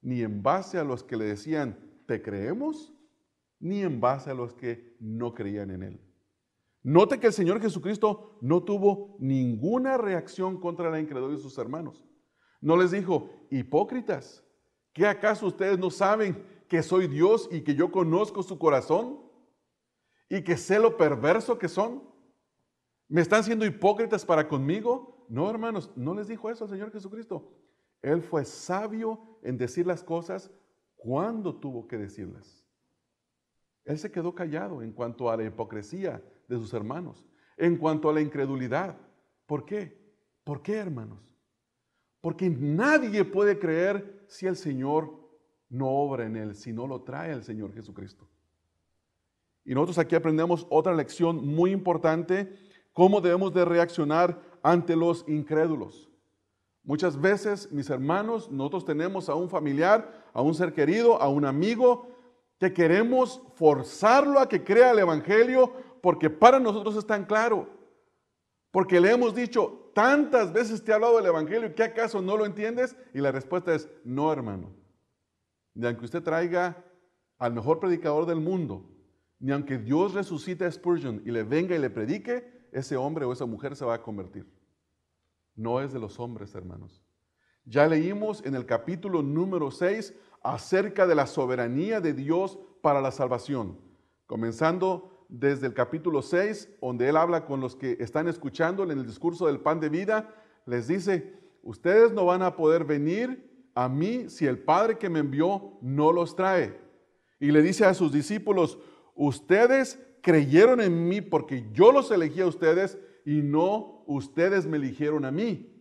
ni en base a los que le decían, ¿te creemos? Ni en base a los que no creían en Él. Note que el Señor Jesucristo no tuvo ninguna reacción contra la incredulidad de sus hermanos. No les dijo, hipócritas, ¿qué acaso ustedes no saben que soy Dios y que yo conozco su corazón? ¿Y que sé lo perverso que son? ¿Me están siendo hipócritas para conmigo? No, hermanos, no les dijo eso al Señor Jesucristo. Él fue sabio en decir las cosas cuando tuvo que decirlas. Él se quedó callado en cuanto a la hipocresía de sus hermanos, en cuanto a la incredulidad. ¿Por qué? ¿Por qué, hermanos? Porque nadie puede creer si el Señor no obra en él, si no lo trae el Señor Jesucristo. Y nosotros aquí aprendemos otra lección muy importante, cómo debemos de reaccionar ante los incrédulos. Muchas veces, mis hermanos, nosotros tenemos a un familiar, a un ser querido, a un amigo, que queremos forzarlo a que crea el Evangelio porque para nosotros es tan claro. Porque le hemos dicho, tantas veces te he hablado del Evangelio, ¿qué acaso no lo entiendes? Y la respuesta es, no, hermano. Ni aunque usted traiga al mejor predicador del mundo, ni aunque Dios resucite a Spurgeon y le venga y le predique, ese hombre o esa mujer se va a convertir. No es de los hombres, hermanos. Ya leímos en el capítulo número 6 acerca de la soberanía de Dios para la salvación. Comenzando desde el capítulo 6, donde Él habla con los que están escuchándole en el discurso del pan de vida, les dice, ustedes no van a poder venir a mí si el Padre que me envió no los trae. Y le dice a sus discípulos, ustedes creyeron en mí porque yo los elegí a ustedes y no ustedes me eligieron a mí.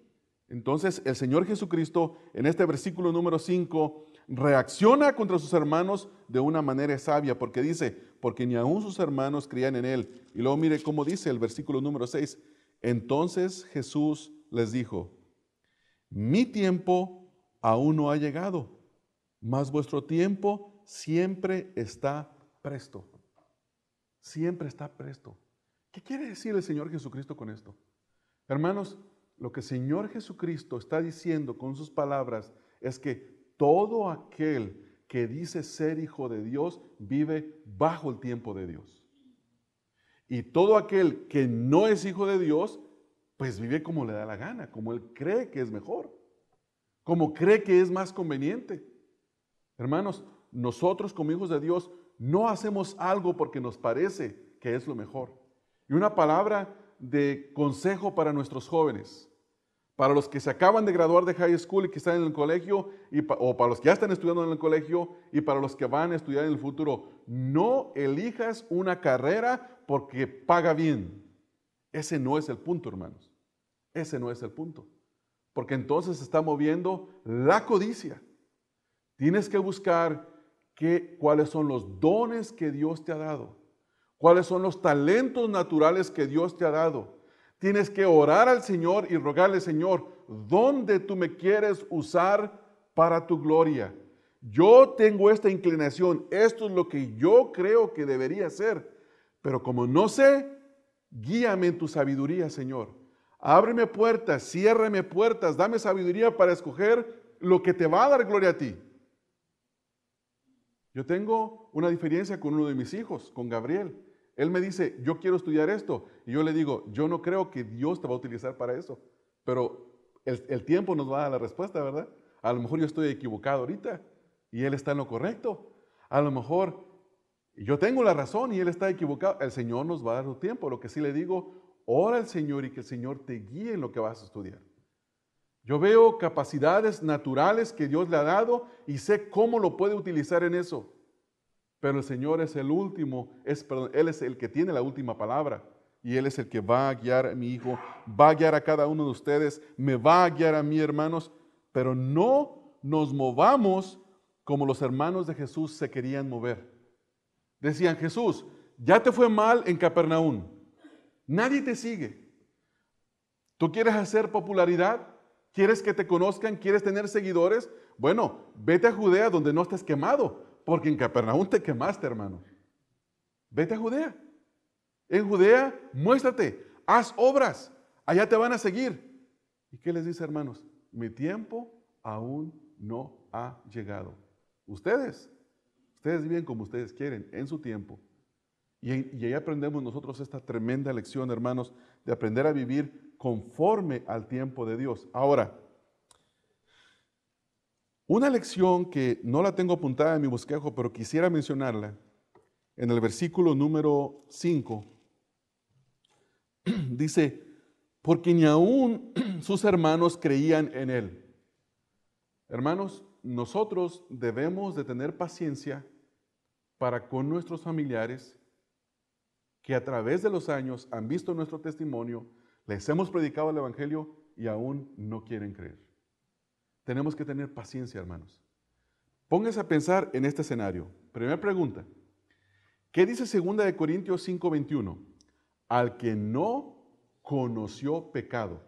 Entonces el Señor Jesucristo en este versículo número 5 reacciona contra sus hermanos de una manera sabia porque dice, porque ni aun sus hermanos creían en él. Y luego mire cómo dice el versículo número 6. Entonces Jesús les dijo, mi tiempo aún no ha llegado, mas vuestro tiempo siempre está presto. Siempre está presto. ¿Qué quiere decir el Señor Jesucristo con esto? Hermanos, lo que el Señor Jesucristo está diciendo con sus palabras es que todo aquel que dice ser hijo de Dios vive bajo el tiempo de Dios. Y todo aquel que no es hijo de Dios, pues vive como le da la gana, como él cree que es mejor, como cree que es más conveniente. Hermanos, nosotros como hijos de Dios no hacemos algo porque nos parece que es lo mejor. Y una palabra de consejo para nuestros jóvenes. Para los que se acaban de graduar de high school y que están en el colegio, o para los que ya están estudiando en el colegio y para los que van a estudiar en el futuro, no elijas una carrera porque paga bien. Ese no es el punto, hermanos. Ese no es el punto. Porque entonces se está moviendo la codicia. Tienes que buscar cuáles son los dones que Dios te ha dado. Cuáles son los talentos naturales que Dios te ha dado. Tienes que orar al Señor y rogarle, Señor, ¿dónde tú me quieres usar para tu gloria? Yo tengo esta inclinación, esto es lo que yo creo que debería ser, pero como no sé, guíame en tu sabiduría, Señor. Ábreme puertas, ciérrame puertas, dame sabiduría para escoger lo que te va a dar gloria a ti. Yo tengo una diferencia con uno de mis hijos, con Gabriel. Él me dice, yo quiero estudiar esto. Y yo le digo, yo no creo que Dios te va a utilizar para eso. Pero el tiempo nos va a dar la respuesta, ¿verdad? A lo mejor yo estoy equivocado ahorita y Él está en lo correcto. A lo mejor yo tengo la razón y Él está equivocado. El Señor nos va a dar su tiempo. Lo que sí le digo, ora al Señor y que el Señor te guíe en lo que vas a estudiar. Yo veo capacidades naturales que Dios le ha dado y sé cómo lo puede utilizar en eso. Pero el Señor es el último, Él es el que tiene la última palabra. Y Él es el que va a guiar a mi hijo, va a guiar a cada uno de ustedes, me va a guiar a mí, hermanos. Pero no nos movamos como los hermanos de Jesús se querían mover. Decían, Jesús, ya te fue mal en Capernaum. Nadie te sigue. ¿Tú quieres hacer popularidad? ¿Quieres que te conozcan? ¿Quieres tener seguidores? Bueno, vete a Judea donde no estés quemado. Porque en Capernaum te quemaste, hermano. Vete a Judea. En Judea, muéstrate, haz obras. Allá te van a seguir. ¿Y qué les dice, hermanos? Mi tiempo aún no ha llegado. Ustedes viven como ustedes quieren, en su tiempo. Y ahí aprendemos nosotros esta tremenda lección, hermanos, de aprender a vivir conforme al tiempo de Dios. Ahora, una lección que no la tengo apuntada en mi bosquejo, pero quisiera mencionarla, en el versículo número 5, dice, porque ni aún sus hermanos creían en él. Hermanos, nosotros debemos de tener paciencia para con nuestros familiares que a través de los años han visto nuestro testimonio, les hemos predicado el Evangelio y aún no quieren creer. Tenemos que tener paciencia, hermanos. Pónganse a pensar en este escenario. Primera pregunta. ¿Qué dice 2 Corintios 5:21? Al que no conoció pecado.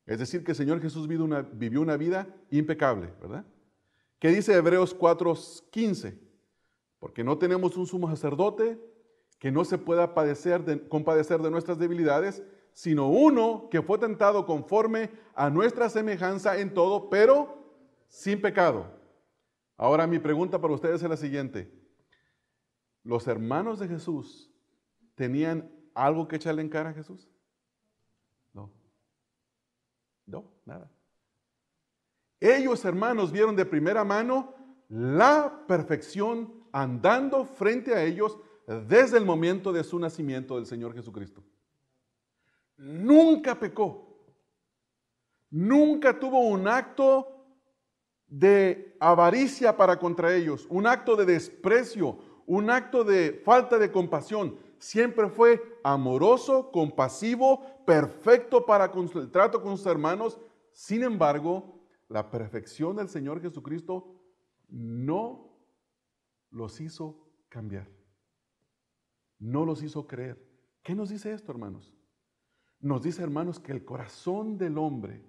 Es decir, que el Señor Jesús vivió una vida impecable, ¿verdad? ¿Qué dice Hebreos 4:15? Porque no tenemos un sumo sacerdote que no se pueda compadecer de nuestras debilidades, sino uno que fue tentado conforme a nuestra semejanza en todo, pero sin pecado. Ahora mi pregunta para ustedes es la siguiente. ¿Los hermanos de Jesús tenían algo que echarle en cara a Jesús? No, nada. Ellos, hermanos, vieron de primera mano la perfección andando frente a ellos desde el momento de su nacimiento del Señor Jesucristo. Nunca pecó. Nunca tuvo un acto de avaricia para contra ellos, un acto de desprecio, un acto de falta de compasión. Siempre fue amoroso, compasivo, perfecto para el trato con sus hermanos. Sin embargo, la perfección del Señor Jesucristo no los hizo cambiar. No los hizo creer. ¿Qué nos dice esto, hermanos? Nos dice, hermanos, que el corazón del hombre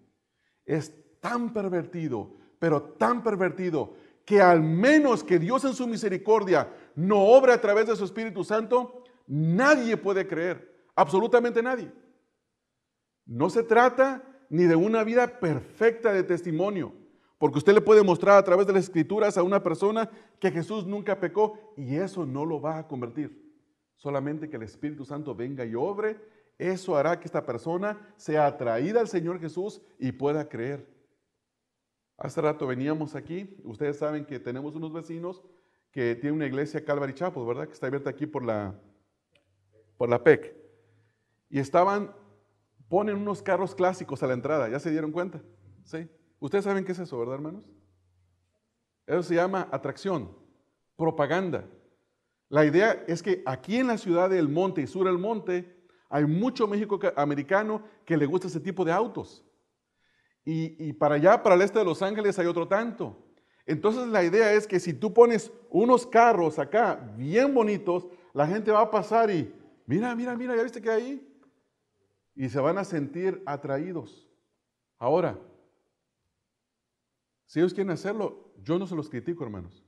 es tan pervertido, pero tan pervertido, que al menos que Dios en su misericordia no obre a través de su Espíritu Santo, nadie puede creer, absolutamente nadie. No se trata ni de una vida perfecta de testimonio, porque usted le puede mostrar a través de las Escrituras a una persona que Jesús nunca pecó y eso no lo va a convertir. Solamente que el Espíritu Santo venga y obre, eso hará que esta persona sea atraída al Señor Jesús y pueda creer. Hace rato veníamos aquí, ustedes saben que tenemos unos vecinos que tienen una iglesia Calvary Chapel, ¿verdad? Que está abierta aquí por la PEC. Y estaban ponen unos carros clásicos a la entrada. ¿Ya se dieron cuenta? ¿Sí? Ustedes saben qué es eso, ¿verdad, hermanos? Eso se llama atracción, propaganda. La idea es que aquí en la ciudad del Monte y sur del Monte hay mucho México americano que le gusta ese tipo de autos. Y para allá, para el este de Los Ángeles, hay otro tanto. Entonces la idea es que si tú pones unos carros acá bien bonitos, la gente va a pasar y mira, mira, mira, ¿ya viste que hay ahí? Y se van a sentir atraídos. Ahora, si ellos quieren hacerlo, yo no se los critico, hermanos.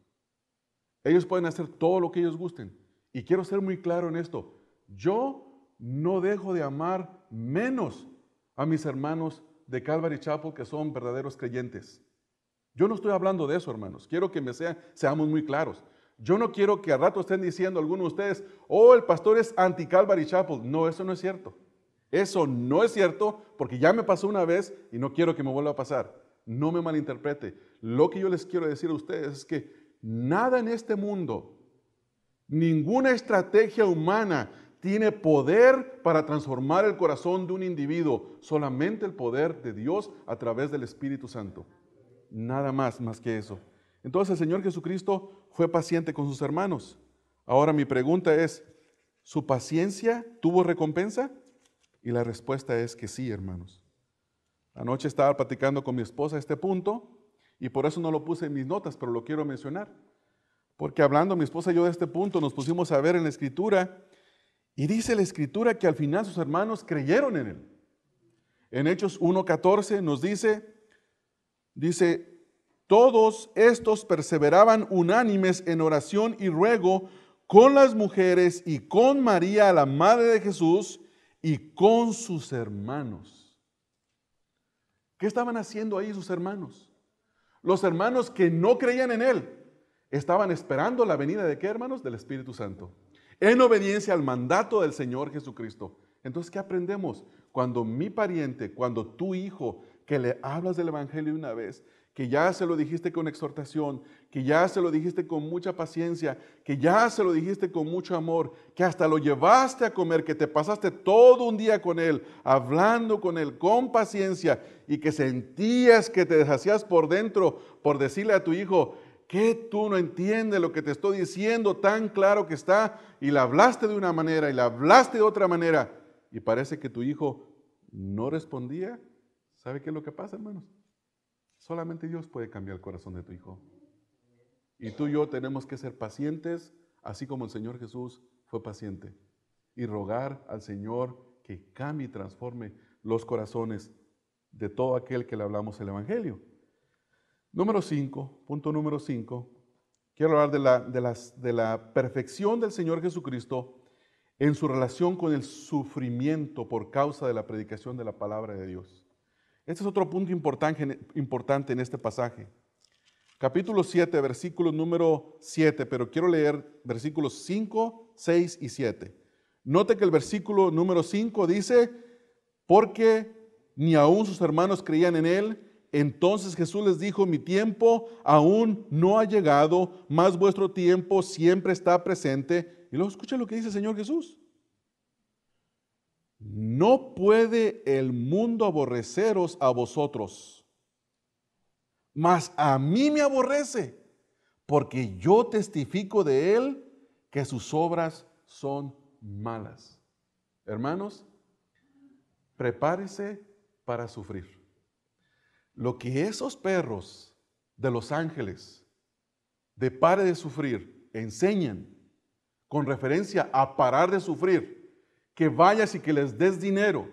Ellos pueden hacer todo lo que ellos gusten. Y quiero ser muy claro en esto. Yo no dejo de amar menos a mis hermanos de Calvary Chapel que son verdaderos creyentes. Yo no estoy hablando de eso, hermanos. Quiero que seamos muy claros. Yo no quiero que al rato estén diciendo algunos de ustedes, oh, el pastor es anti-Calvary Chapel. No, eso no es cierto. Eso no es cierto porque ya me pasó una vez y no quiero que me vuelva a pasar. No me malinterprete. Lo que yo les quiero decir a ustedes es que nada en este mundo, ninguna estrategia humana tiene poder para transformar el corazón de un individuo. Solamente el poder de Dios a través del Espíritu Santo. Nada más que eso. Entonces el Señor Jesucristo fue paciente con sus hermanos. Ahora mi pregunta es, ¿su paciencia tuvo recompensa? Y la respuesta es que sí, hermanos. Anoche estaba platicando con mi esposa este punto y por eso no lo puse en mis notas, pero lo quiero mencionar. Porque hablando mi esposa y yo de este punto nos pusimos a ver en la Escritura y dice la Escritura que al final sus hermanos creyeron en él. En Hechos 1:14 nos dice, todos estos perseveraban unánimes en oración y ruego con las mujeres y con María, la madre de Jesús, y con sus hermanos. ¿Qué estaban haciendo ahí sus hermanos? Los hermanos que no creían en él estaban esperando la venida de ¿qué, hermanos? Del Espíritu Santo. En obediencia al mandato del Señor Jesucristo. Entonces, ¿qué aprendemos? Cuando mi pariente, cuando tu hijo, que le hablas del Evangelio una vez, que ya se lo dijiste con exhortación, que ya se lo dijiste con mucha paciencia, que ya se lo dijiste con mucho amor, que hasta lo llevaste a comer, que te pasaste todo un día con él, hablando con él con paciencia y que sentías que te deshacías por dentro por decirle a tu hijo, que tú no entiendes lo que te estoy diciendo, tan claro que está, y le hablaste de una manera y le hablaste de otra manera, y parece que tu hijo no respondía. ¿Sabe qué es lo que pasa, hermanos? Solamente Dios puede cambiar el corazón de tu hijo. Y tú y yo tenemos que ser pacientes, así como el Señor Jesús fue paciente, y rogar al Señor que cambie y transforme los corazones de todo aquel que le hablamos el Evangelio. Número 5, punto número 5, quiero hablar de la perfección del Señor Jesucristo en su relación con el sufrimiento por causa de la predicación de la palabra de Dios. Este es otro punto importante en este pasaje. Capítulo 7, versículo número 7, pero quiero leer versículos 5, 6 y 7. Note que el versículo número 5 dice, porque ni aún sus hermanos creían en él. Entonces Jesús les dijo, mi tiempo aún no ha llegado, mas vuestro tiempo siempre está presente. Y luego escucha lo que dice el Señor Jesús. No puede el mundo aborreceros a vosotros, mas a mí me aborrece, porque yo testifico de él que sus obras son malas. Hermanos, prepárese para sufrir. Lo que esos perros de Los Ángeles, de pare de sufrir, enseñan con referencia a parar de sufrir, que vayas y que les des dinero,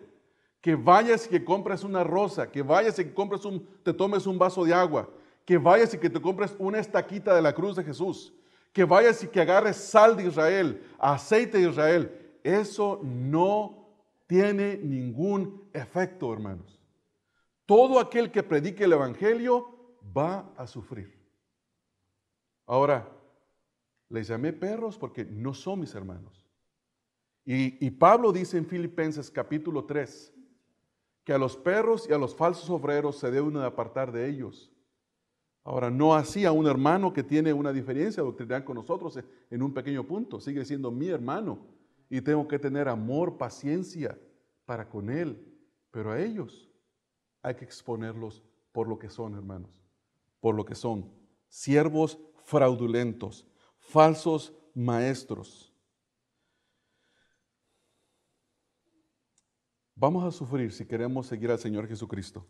que vayas y que compres una rosa, que vayas y que te tomes un vaso de agua, que vayas y que te compres una estaquita de la cruz de Jesús, que vayas y que agarres sal de Israel, aceite de Israel. Eso no tiene ningún efecto, hermanos. Todo aquel que predique el Evangelio va a sufrir. Ahora, les llamé perros porque no son mis hermanos. Y Pablo dice en Filipenses capítulo 3, que a los perros y a los falsos obreros se debe uno apartar de ellos. Ahora, no así a un hermano que tiene una diferencia doctrinal con nosotros en un pequeño punto. Sigue siendo mi hermano y tengo que tener amor, paciencia para con él. Pero a ellos hay que exponerlos por lo que son, hermanos, por lo que son, siervos fraudulentos, falsos maestros. Vamos a sufrir si queremos seguir al Señor Jesucristo.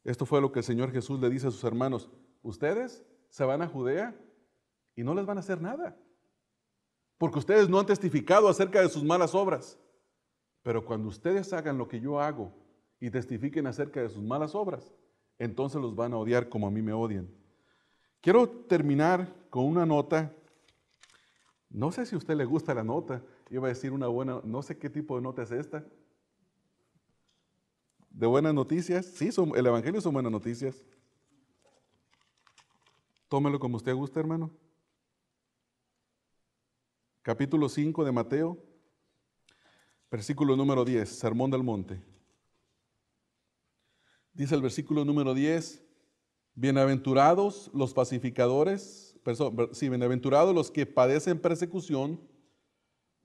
Esto fue lo que el Señor Jesús le dice a sus hermanos: ustedes se van a Judea y no les van a hacer nada, porque ustedes no han testificado acerca de sus malas obras. Pero cuando ustedes hagan lo que yo hago y testifiquen acerca de sus malas obras, entonces los van a odiar como a mí me odian. Quiero terminar con una nota. No sé si a usted le gusta la nota. Iba a decir una buena, no sé qué tipo de nota es esta. ¿De buenas noticias? Sí, el Evangelio son buenas noticias. Tómelo como usted guste, hermano. Capítulo 5 de Mateo, versículo número 10, Sermón del Monte. Dice el versículo número 10, bienaventurados los pacificadores, bienaventurados los que padecen persecución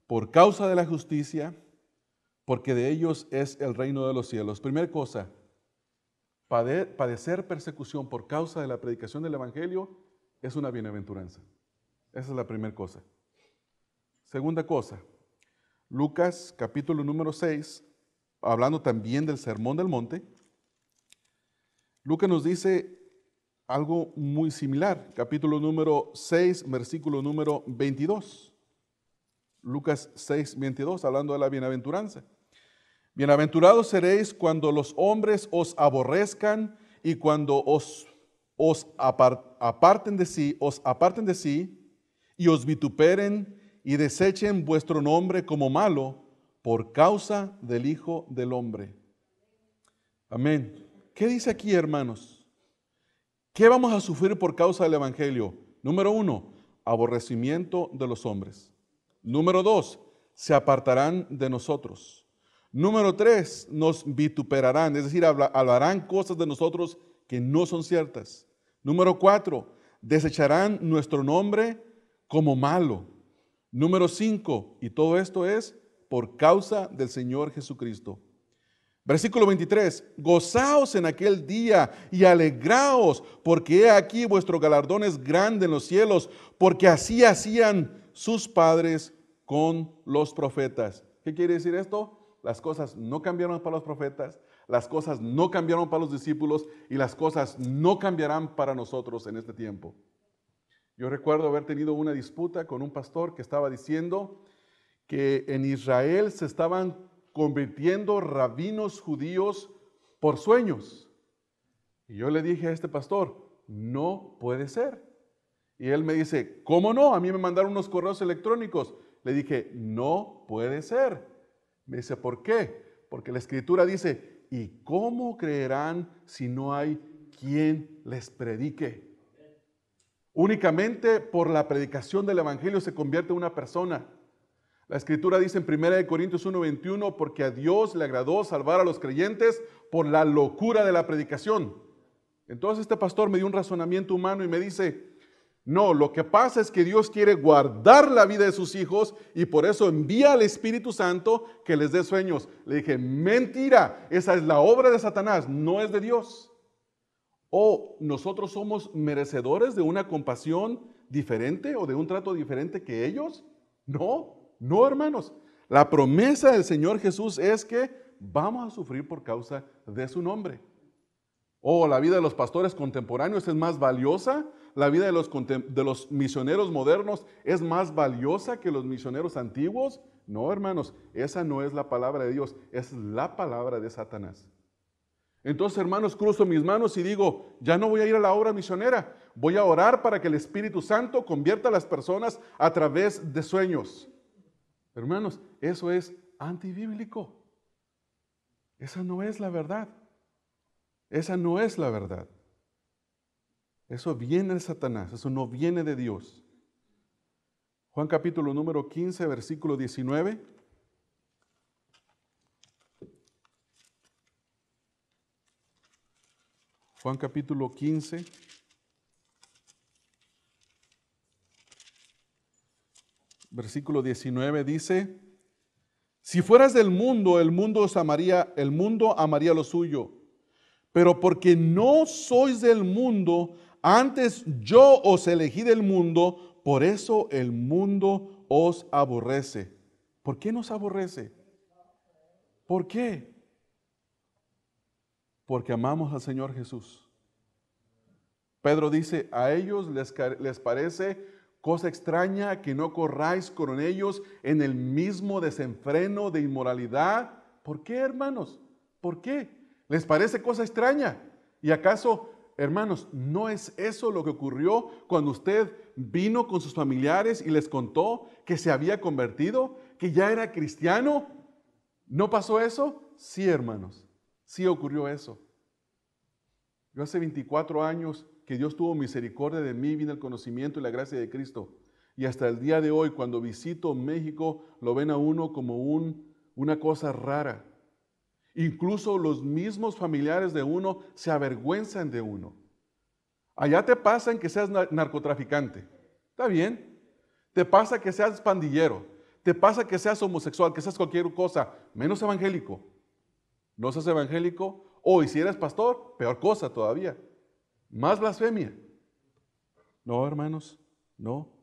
por causa de la justicia, porque de ellos es el reino de los cielos. Primera cosa, padecer persecución por causa de la predicación del Evangelio es una bienaventuranza. Esa es la primera cosa. Segunda cosa, Lucas capítulo número 6, hablando también del Sermón del Monte, Lucas nos dice algo muy similar. Capítulo número 6, versículo número 22. Lucas 6, 22, hablando de la bienaventuranza. Bienaventurados seréis cuando los hombres os aborrezcan y cuando os aparten de sí y os vituperen y desechen vuestro nombre como malo por causa del Hijo del Hombre. Amén. ¿Qué dice aquí, hermanos? ¿Qué vamos a sufrir por causa del Evangelio? Número 1, aborrecimiento de los hombres. Número 2, se apartarán de nosotros. Número 3, nos vituperarán, es decir, hablarán cosas de nosotros que no son ciertas. Número 4, desecharán nuestro nombre como malo. Número 5, y todo esto es por causa del Señor Jesucristo. Versículo 23, gozaos en aquel día y alegraos, porque he aquí vuestro galardón es grande en los cielos, porque así hacían sus padres con los profetas. ¿Qué quiere decir esto? Las cosas no cambiaron para los profetas, las cosas no cambiaron para los discípulos y las cosas no cambiarán para nosotros en este tiempo. Yo recuerdo haber tenido una disputa con un pastor que estaba diciendo que en Israel se estaban convirtiendo rabinos judíos por sueños. Y yo le dije a este pastor, no puede ser. Y él me dice, ¿cómo no? A mí me mandaron unos correos electrónicos. Le dije, no puede ser. Me dice, ¿por qué? Porque la Escritura dice, ¿y cómo creerán si no hay quien les predique? Únicamente por la predicación del Evangelio se convierte una persona. La Escritura dice en 1 Corintios 1:21, porque a Dios le agradó salvar a los creyentes por la locura de la predicación. Entonces este pastor me dio un razonamiento humano y me dice, no, lo que pasa es que Dios quiere guardar la vida de sus hijos y por eso envía al Espíritu Santo que les dé sueños. Le dije, mentira, esa es la obra de Satanás, no es de Dios. ¿O nosotros somos merecedores de una compasión diferente o de un trato diferente que ellos? No, hermanos. La promesa del Señor Jesús es que vamos a sufrir por causa de su nombre. La vida de los pastores contemporáneos es más valiosa. La vida de los misioneros modernos es más valiosa que los misioneros antiguos. No, hermanos, esa no es la palabra de Dios, es la palabra de Satanás. Entonces, hermanos, cruzo mis manos y digo, ya no voy a ir a la obra misionera. Voy a orar para que el Espíritu Santo convierta a las personas a través de sueños. Hermanos, eso es antibíblico. Esa no es la verdad. Esa no es la verdad. Eso viene de Satanás, eso no viene de Dios. Juan capítulo número 15, versículo 19. Juan capítulo 15, versículo 19 dice, Si fueras del mundo, el mundo amaría lo suyo. Pero porque no sois del mundo, antes yo os elegí del mundo, por eso el mundo os aborrece. ¿Por qué nos aborrece? ¿Por qué? Porque amamos al Señor Jesús. Pedro dice, a ellos les parece cosa extraña que no corráis con ellos en el mismo desenfreno de inmoralidad. ¿Por qué, hermanos? ¿Por qué? ¿Les parece cosa extraña? ¿Y acaso, hermanos, no es eso lo que ocurrió cuando usted vino con sus familiares y les contó que se había convertido, que ya era cristiano? ¿No pasó eso? Sí, hermanos, sí ocurrió eso. Yo hace 24 años que Dios tuvo misericordia de mí, vino el conocimiento y la gracia de Cristo. Y hasta el día de hoy, cuando visito México, lo ven a uno como una cosa rara. Incluso los mismos familiares de uno se avergüenzan de uno. Allá te pasa en que seas narcotraficante. ¿Está bien? Te pasa que seas pandillero. Te pasa que seas homosexual, que seas cualquier cosa, menos evangélico. No seas evangélico, o si eres pastor, peor cosa todavía. Más blasfemia. No, hermanos, no.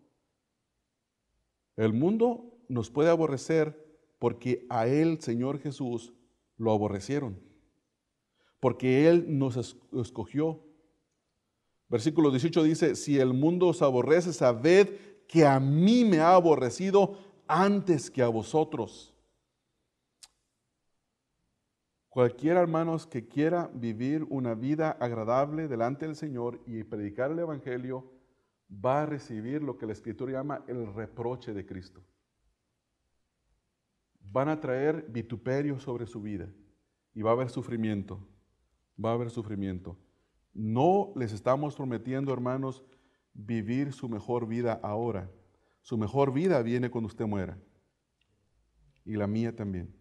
El mundo nos puede aborrecer porque a Él, Señor Jesús, lo aborrecieron. Porque Él nos escogió. Versículo 18 dice, si el mundo os aborrece, sabed que a mí me ha aborrecido antes que a vosotros. Cualquiera, hermanos, que quiera vivir una vida agradable delante del Señor y predicar el Evangelio, va a recibir lo que la Escritura llama el reproche de Cristo. Van a traer vituperio sobre su vida y va a haber sufrimiento. Va a haber sufrimiento. No les estamos prometiendo, hermanos, vivir su mejor vida ahora. Su mejor vida viene cuando usted muera. Y la mía también.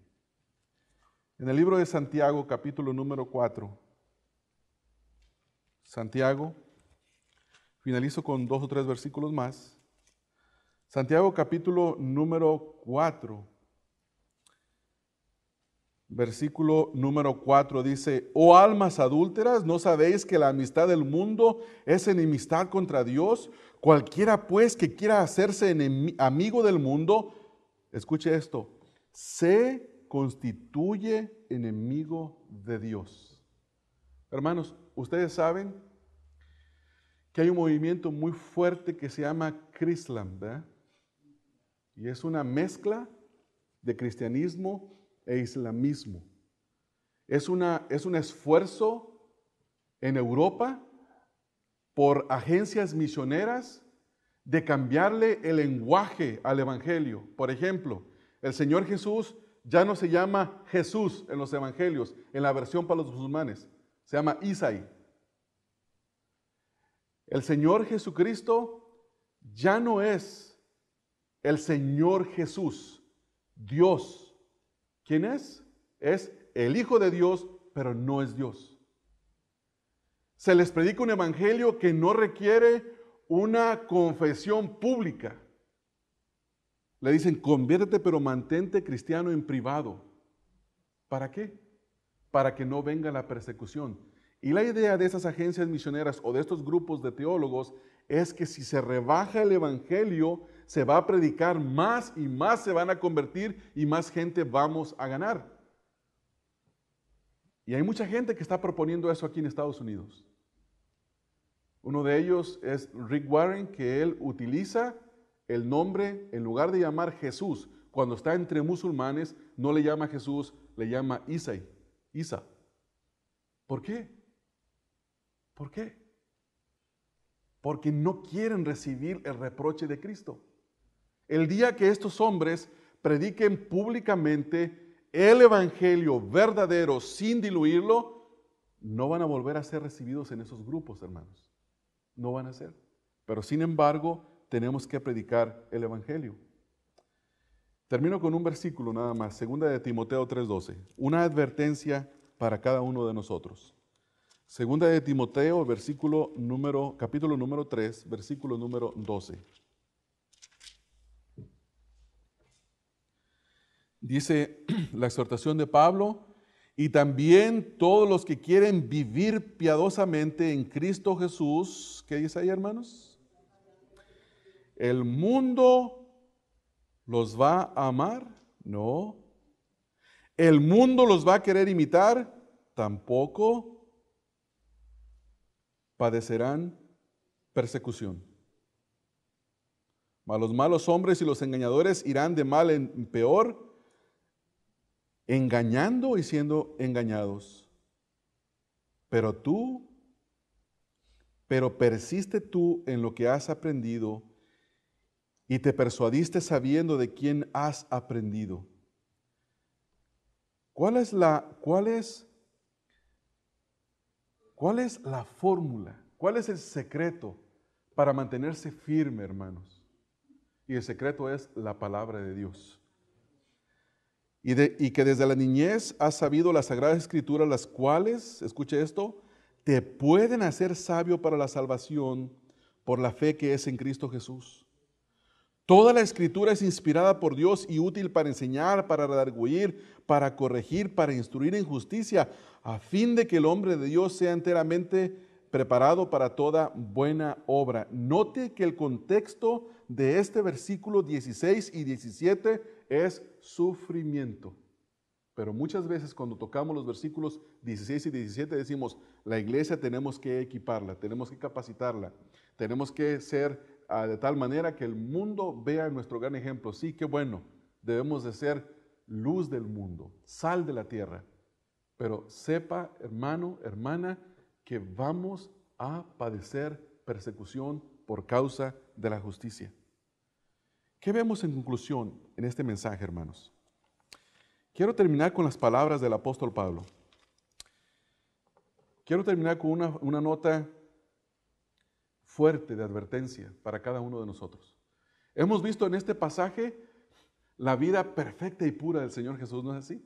En el libro de Santiago, capítulo número 4. Santiago, finalizo con 2 o 3 versículos más. Santiago, capítulo número 4. Versículo número 4 dice, oh almas adúlteras, ¿no sabéis que la amistad del mundo es enemistad contra Dios? Cualquiera pues que quiera hacerse amigo del mundo, escuche esto, se constituye enemigo de Dios. Hermanos, ustedes saben que hay un movimiento muy fuerte que se llama Chrislam, ¿verdad? Y es una mezcla de cristianismo e islamismo. Es un esfuerzo en Europa por agencias misioneras de cambiarle el lenguaje al Evangelio. Por ejemplo, el Señor Jesús ya no se llama Jesús en los Evangelios, en la versión para los musulmanes, se llama Isaí. El Señor Jesucristo ya no es el Señor Jesús, Dios. ¿Quién es? Es el Hijo de Dios, pero no es Dios. Se les predica un evangelio que no requiere una confesión pública. Le dicen, conviértete, pero mantente cristiano en privado. ¿Para qué? Para que no venga la persecución. Y la idea de esas agencias misioneras o de estos grupos de teólogos es que si se rebaja el evangelio, se va a predicar más y más se van a convertir y más gente vamos a ganar. Y hay mucha gente que está proponiendo eso aquí en Estados Unidos. Uno de ellos es Rick Warren, que él utiliza el nombre, en lugar de llamar Jesús, cuando está entre musulmanes, no le llama Jesús, le llama Isa. ¿Por qué? ¿Por qué? Porque no quieren recibir el reproche de Cristo. El día que estos hombres prediquen públicamente el evangelio verdadero sin diluirlo, no van a volver a ser recibidos en esos grupos, hermanos. No van a ser. Pero sin embargo, tenemos que predicar el evangelio. Termino con un versículo nada más, 2 de Timoteo 3:12. Una advertencia para cada uno de nosotros. 2 de Timoteo, capítulo número 3, versículo número 12. dice la exhortación de Pablo, y también todos los que quieren vivir piadosamente en Cristo Jesús. ¿Qué dice ahí, hermanos? ¿El mundo los va a amar? No. ¿El mundo los va a querer imitar? Tampoco. Padecerán persecución. Mas los malos hombres y los engañadores irán de mal en peor, engañando y siendo engañados. Pero persiste tú en lo que has aprendido y te persuadiste sabiendo de quién has aprendido. ¿Cuál es la fórmula? ¿Cuál es el secreto para mantenerse firme, hermanos? Y el secreto es la palabra de Dios. Y que desde la niñez has sabido las sagradas escrituras, las cuales, escuche esto, te pueden hacer sabio para la salvación por la fe que es en Cristo Jesús. Toda la escritura es inspirada por Dios y útil para enseñar, para redarguir, para corregir, para instruir en justicia, a fin de que el hombre de Dios sea enteramente preparado para toda buena obra. Note que el contexto de este versículo 16 y 17 es sufrimiento. Pero muchas veces cuando tocamos los versículos 16 y 17 decimos, la iglesia tenemos que equiparla, tenemos que capacitarla, tenemos que ser de tal manera que el mundo vea nuestro gran ejemplo. Sí, qué bueno, debemos de ser luz del mundo, sal de la tierra. Pero sepa, hermano, hermana, que vamos a padecer persecución por causa de la justicia. ¿Qué vemos en conclusión en este mensaje, hermanos? Quiero terminar con las palabras del apóstol Pablo. Quiero terminar con una nota fuerte de advertencia para cada uno de nosotros. Hemos visto en este pasaje la vida perfecta y pura del Señor Jesús, ¿no es así?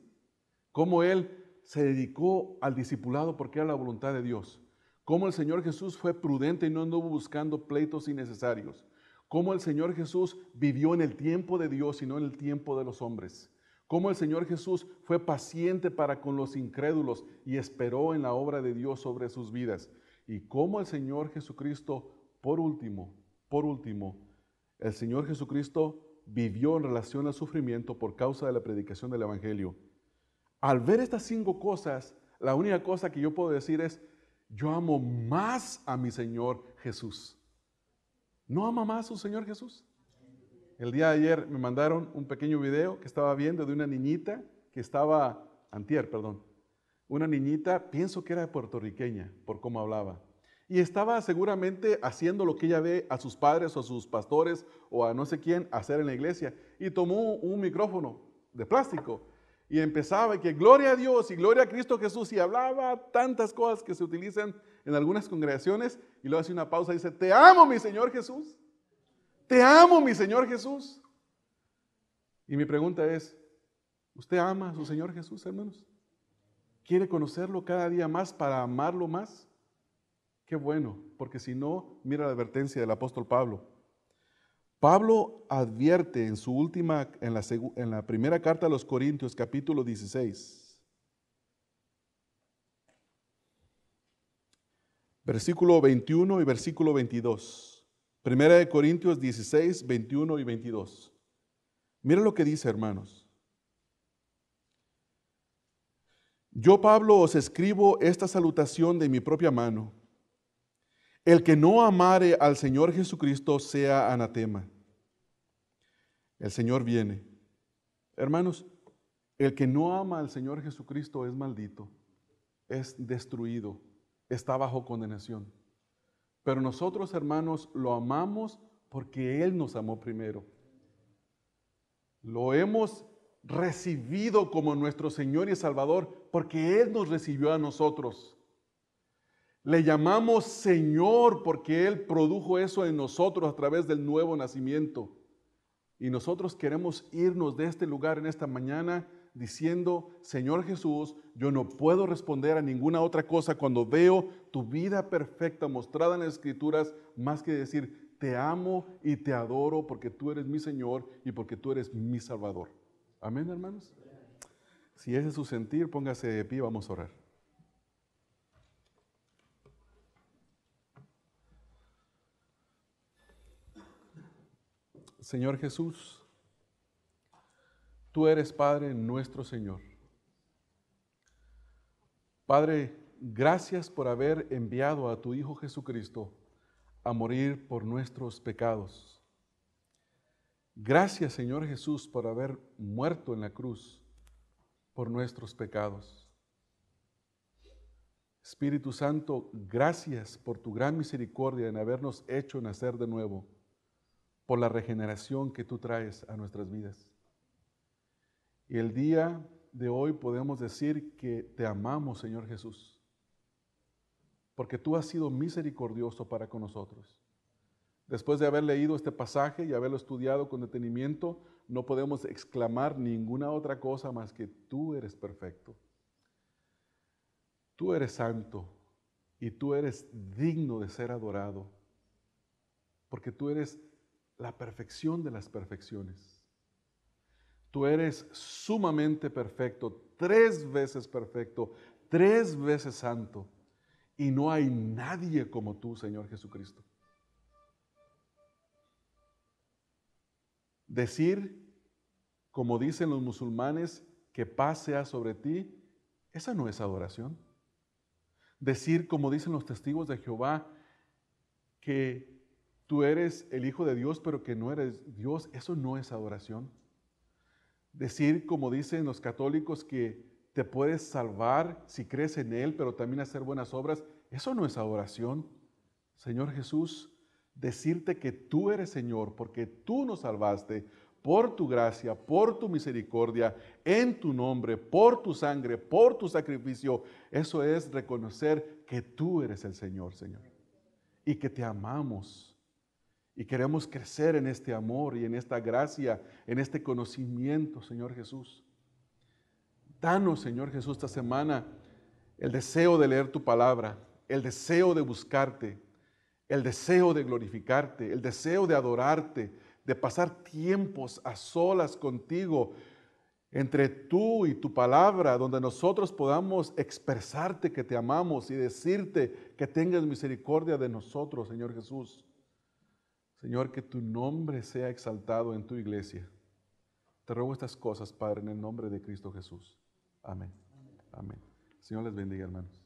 Cómo Él se dedicó al discipulado porque era la voluntad de Dios. Cómo el Señor Jesús fue prudente y no anduvo buscando pleitos innecesarios. Cómo el Señor Jesús vivió en el tiempo de Dios y no en el tiempo de los hombres. Cómo el Señor Jesús fue paciente para con los incrédulos y esperó en la obra de Dios sobre sus vidas. Y cómo el Señor Jesucristo, por último, el Señor Jesucristo vivió en relación al sufrimiento por causa de la predicación del Evangelio. Al ver estas 5 cosas, la única cosa que yo puedo decir es, yo amo más a mi Señor Jesús. ¿No ama más a su Señor Jesús? El día de ayer me mandaron un pequeño video que estaba viendo de una niñita que estaba, una niñita, pienso que era puertorriqueña por cómo hablaba. Y estaba seguramente haciendo lo que ella ve a sus padres o a sus pastores o a no sé quién hacer en la iglesia. Y tomó un micrófono de plástico y empezaba y que gloria a Dios y gloria a Cristo Jesús y hablaba tantas cosas que se utilizan en algunas congregaciones y luego hace una pausa y dice, te amo mi Señor Jesús, te amo mi Señor Jesús. Y mi pregunta es, ¿usted ama a su Señor Jesús, hermanos? ¿Quiere conocerlo cada día más para amarlo más? Qué bueno, porque si no, mira la advertencia del apóstol Pablo. Pablo advierte en la primera carta a los Corintios, capítulo 16, versículo 21 y versículo 22. Primera de Corintios 16, 21 y 22. Mira lo que dice, hermanos. Yo, Pablo, os escribo esta salutación de mi propia mano. El que no amare al Señor Jesucristo sea anatema. El Señor viene. Hermanos, el que no ama al Señor Jesucristo es maldito, es destruido, está bajo condenación. Pero nosotros, hermanos, lo amamos porque Él nos amó primero. Lo hemos recibido como nuestro Señor y Salvador porque Él nos recibió a nosotros. Le llamamos Señor porque Él produjo eso en nosotros a través del nuevo nacimiento. Y nosotros queremos irnos de este lugar en esta mañana diciendo, Señor Jesús, yo no puedo responder a ninguna otra cosa cuando veo tu vida perfecta mostrada en las Escrituras, más que decir, te amo y te adoro porque tú eres mi Señor y porque tú eres mi Salvador. Amén, hermanos. Si ese es su sentir, póngase de pie, vamos a orar. Señor Jesús, tú eres Padre nuestro Señor. Padre, gracias por haber enviado a tu Hijo Jesucristo a morir por nuestros pecados. Gracias, Señor Jesús, por haber muerto en la cruz por nuestros pecados. Espíritu Santo, gracias por tu gran misericordia en habernos hecho nacer de nuevo, por la regeneración que tú traes a nuestras vidas. Y el día de hoy podemos decir que te amamos, Señor Jesús, porque tú has sido misericordioso para con nosotros. Después de haber leído este pasaje y haberlo estudiado con detenimiento, no podemos exclamar ninguna otra cosa más que tú eres perfecto. Tú eres santo y tú eres digno de ser adorado, porque tú eres la perfección de las perfecciones. Tú eres sumamente perfecto, 3 veces perfecto, 3 veces santo, y no hay nadie como tú, Señor Jesucristo. Decir, como dicen los musulmanes, que paz sea sobre ti, esa no es adoración. Decir, como dicen los testigos de Jehová, que tú eres el Hijo de Dios, pero que no eres Dios, eso no es adoración. Decir, como dicen los católicos, que te puedes salvar si crees en Él, pero también hacer buenas obras, eso no es adoración. Señor Jesús, decirte que tú eres Señor, porque tú nos salvaste por tu gracia, por tu misericordia, en tu nombre, por tu sangre, por tu sacrificio, eso es reconocer que tú eres el Señor, Señor, y que te amamos. Y queremos crecer en este amor y en esta gracia, en este conocimiento, Señor Jesús. Danos, Señor Jesús, esta semana el deseo de leer tu palabra, el deseo de buscarte, el deseo de glorificarte, el deseo de adorarte, de pasar tiempos a solas contigo, entre tú y tu palabra, donde nosotros podamos expresarte que te amamos y decirte que tengas misericordia de nosotros, Señor Jesús. Señor, que tu nombre sea exaltado en tu iglesia. Te ruego estas cosas, Padre, en el nombre de Cristo Jesús. Amén. Amén. Señor les bendiga, hermanos.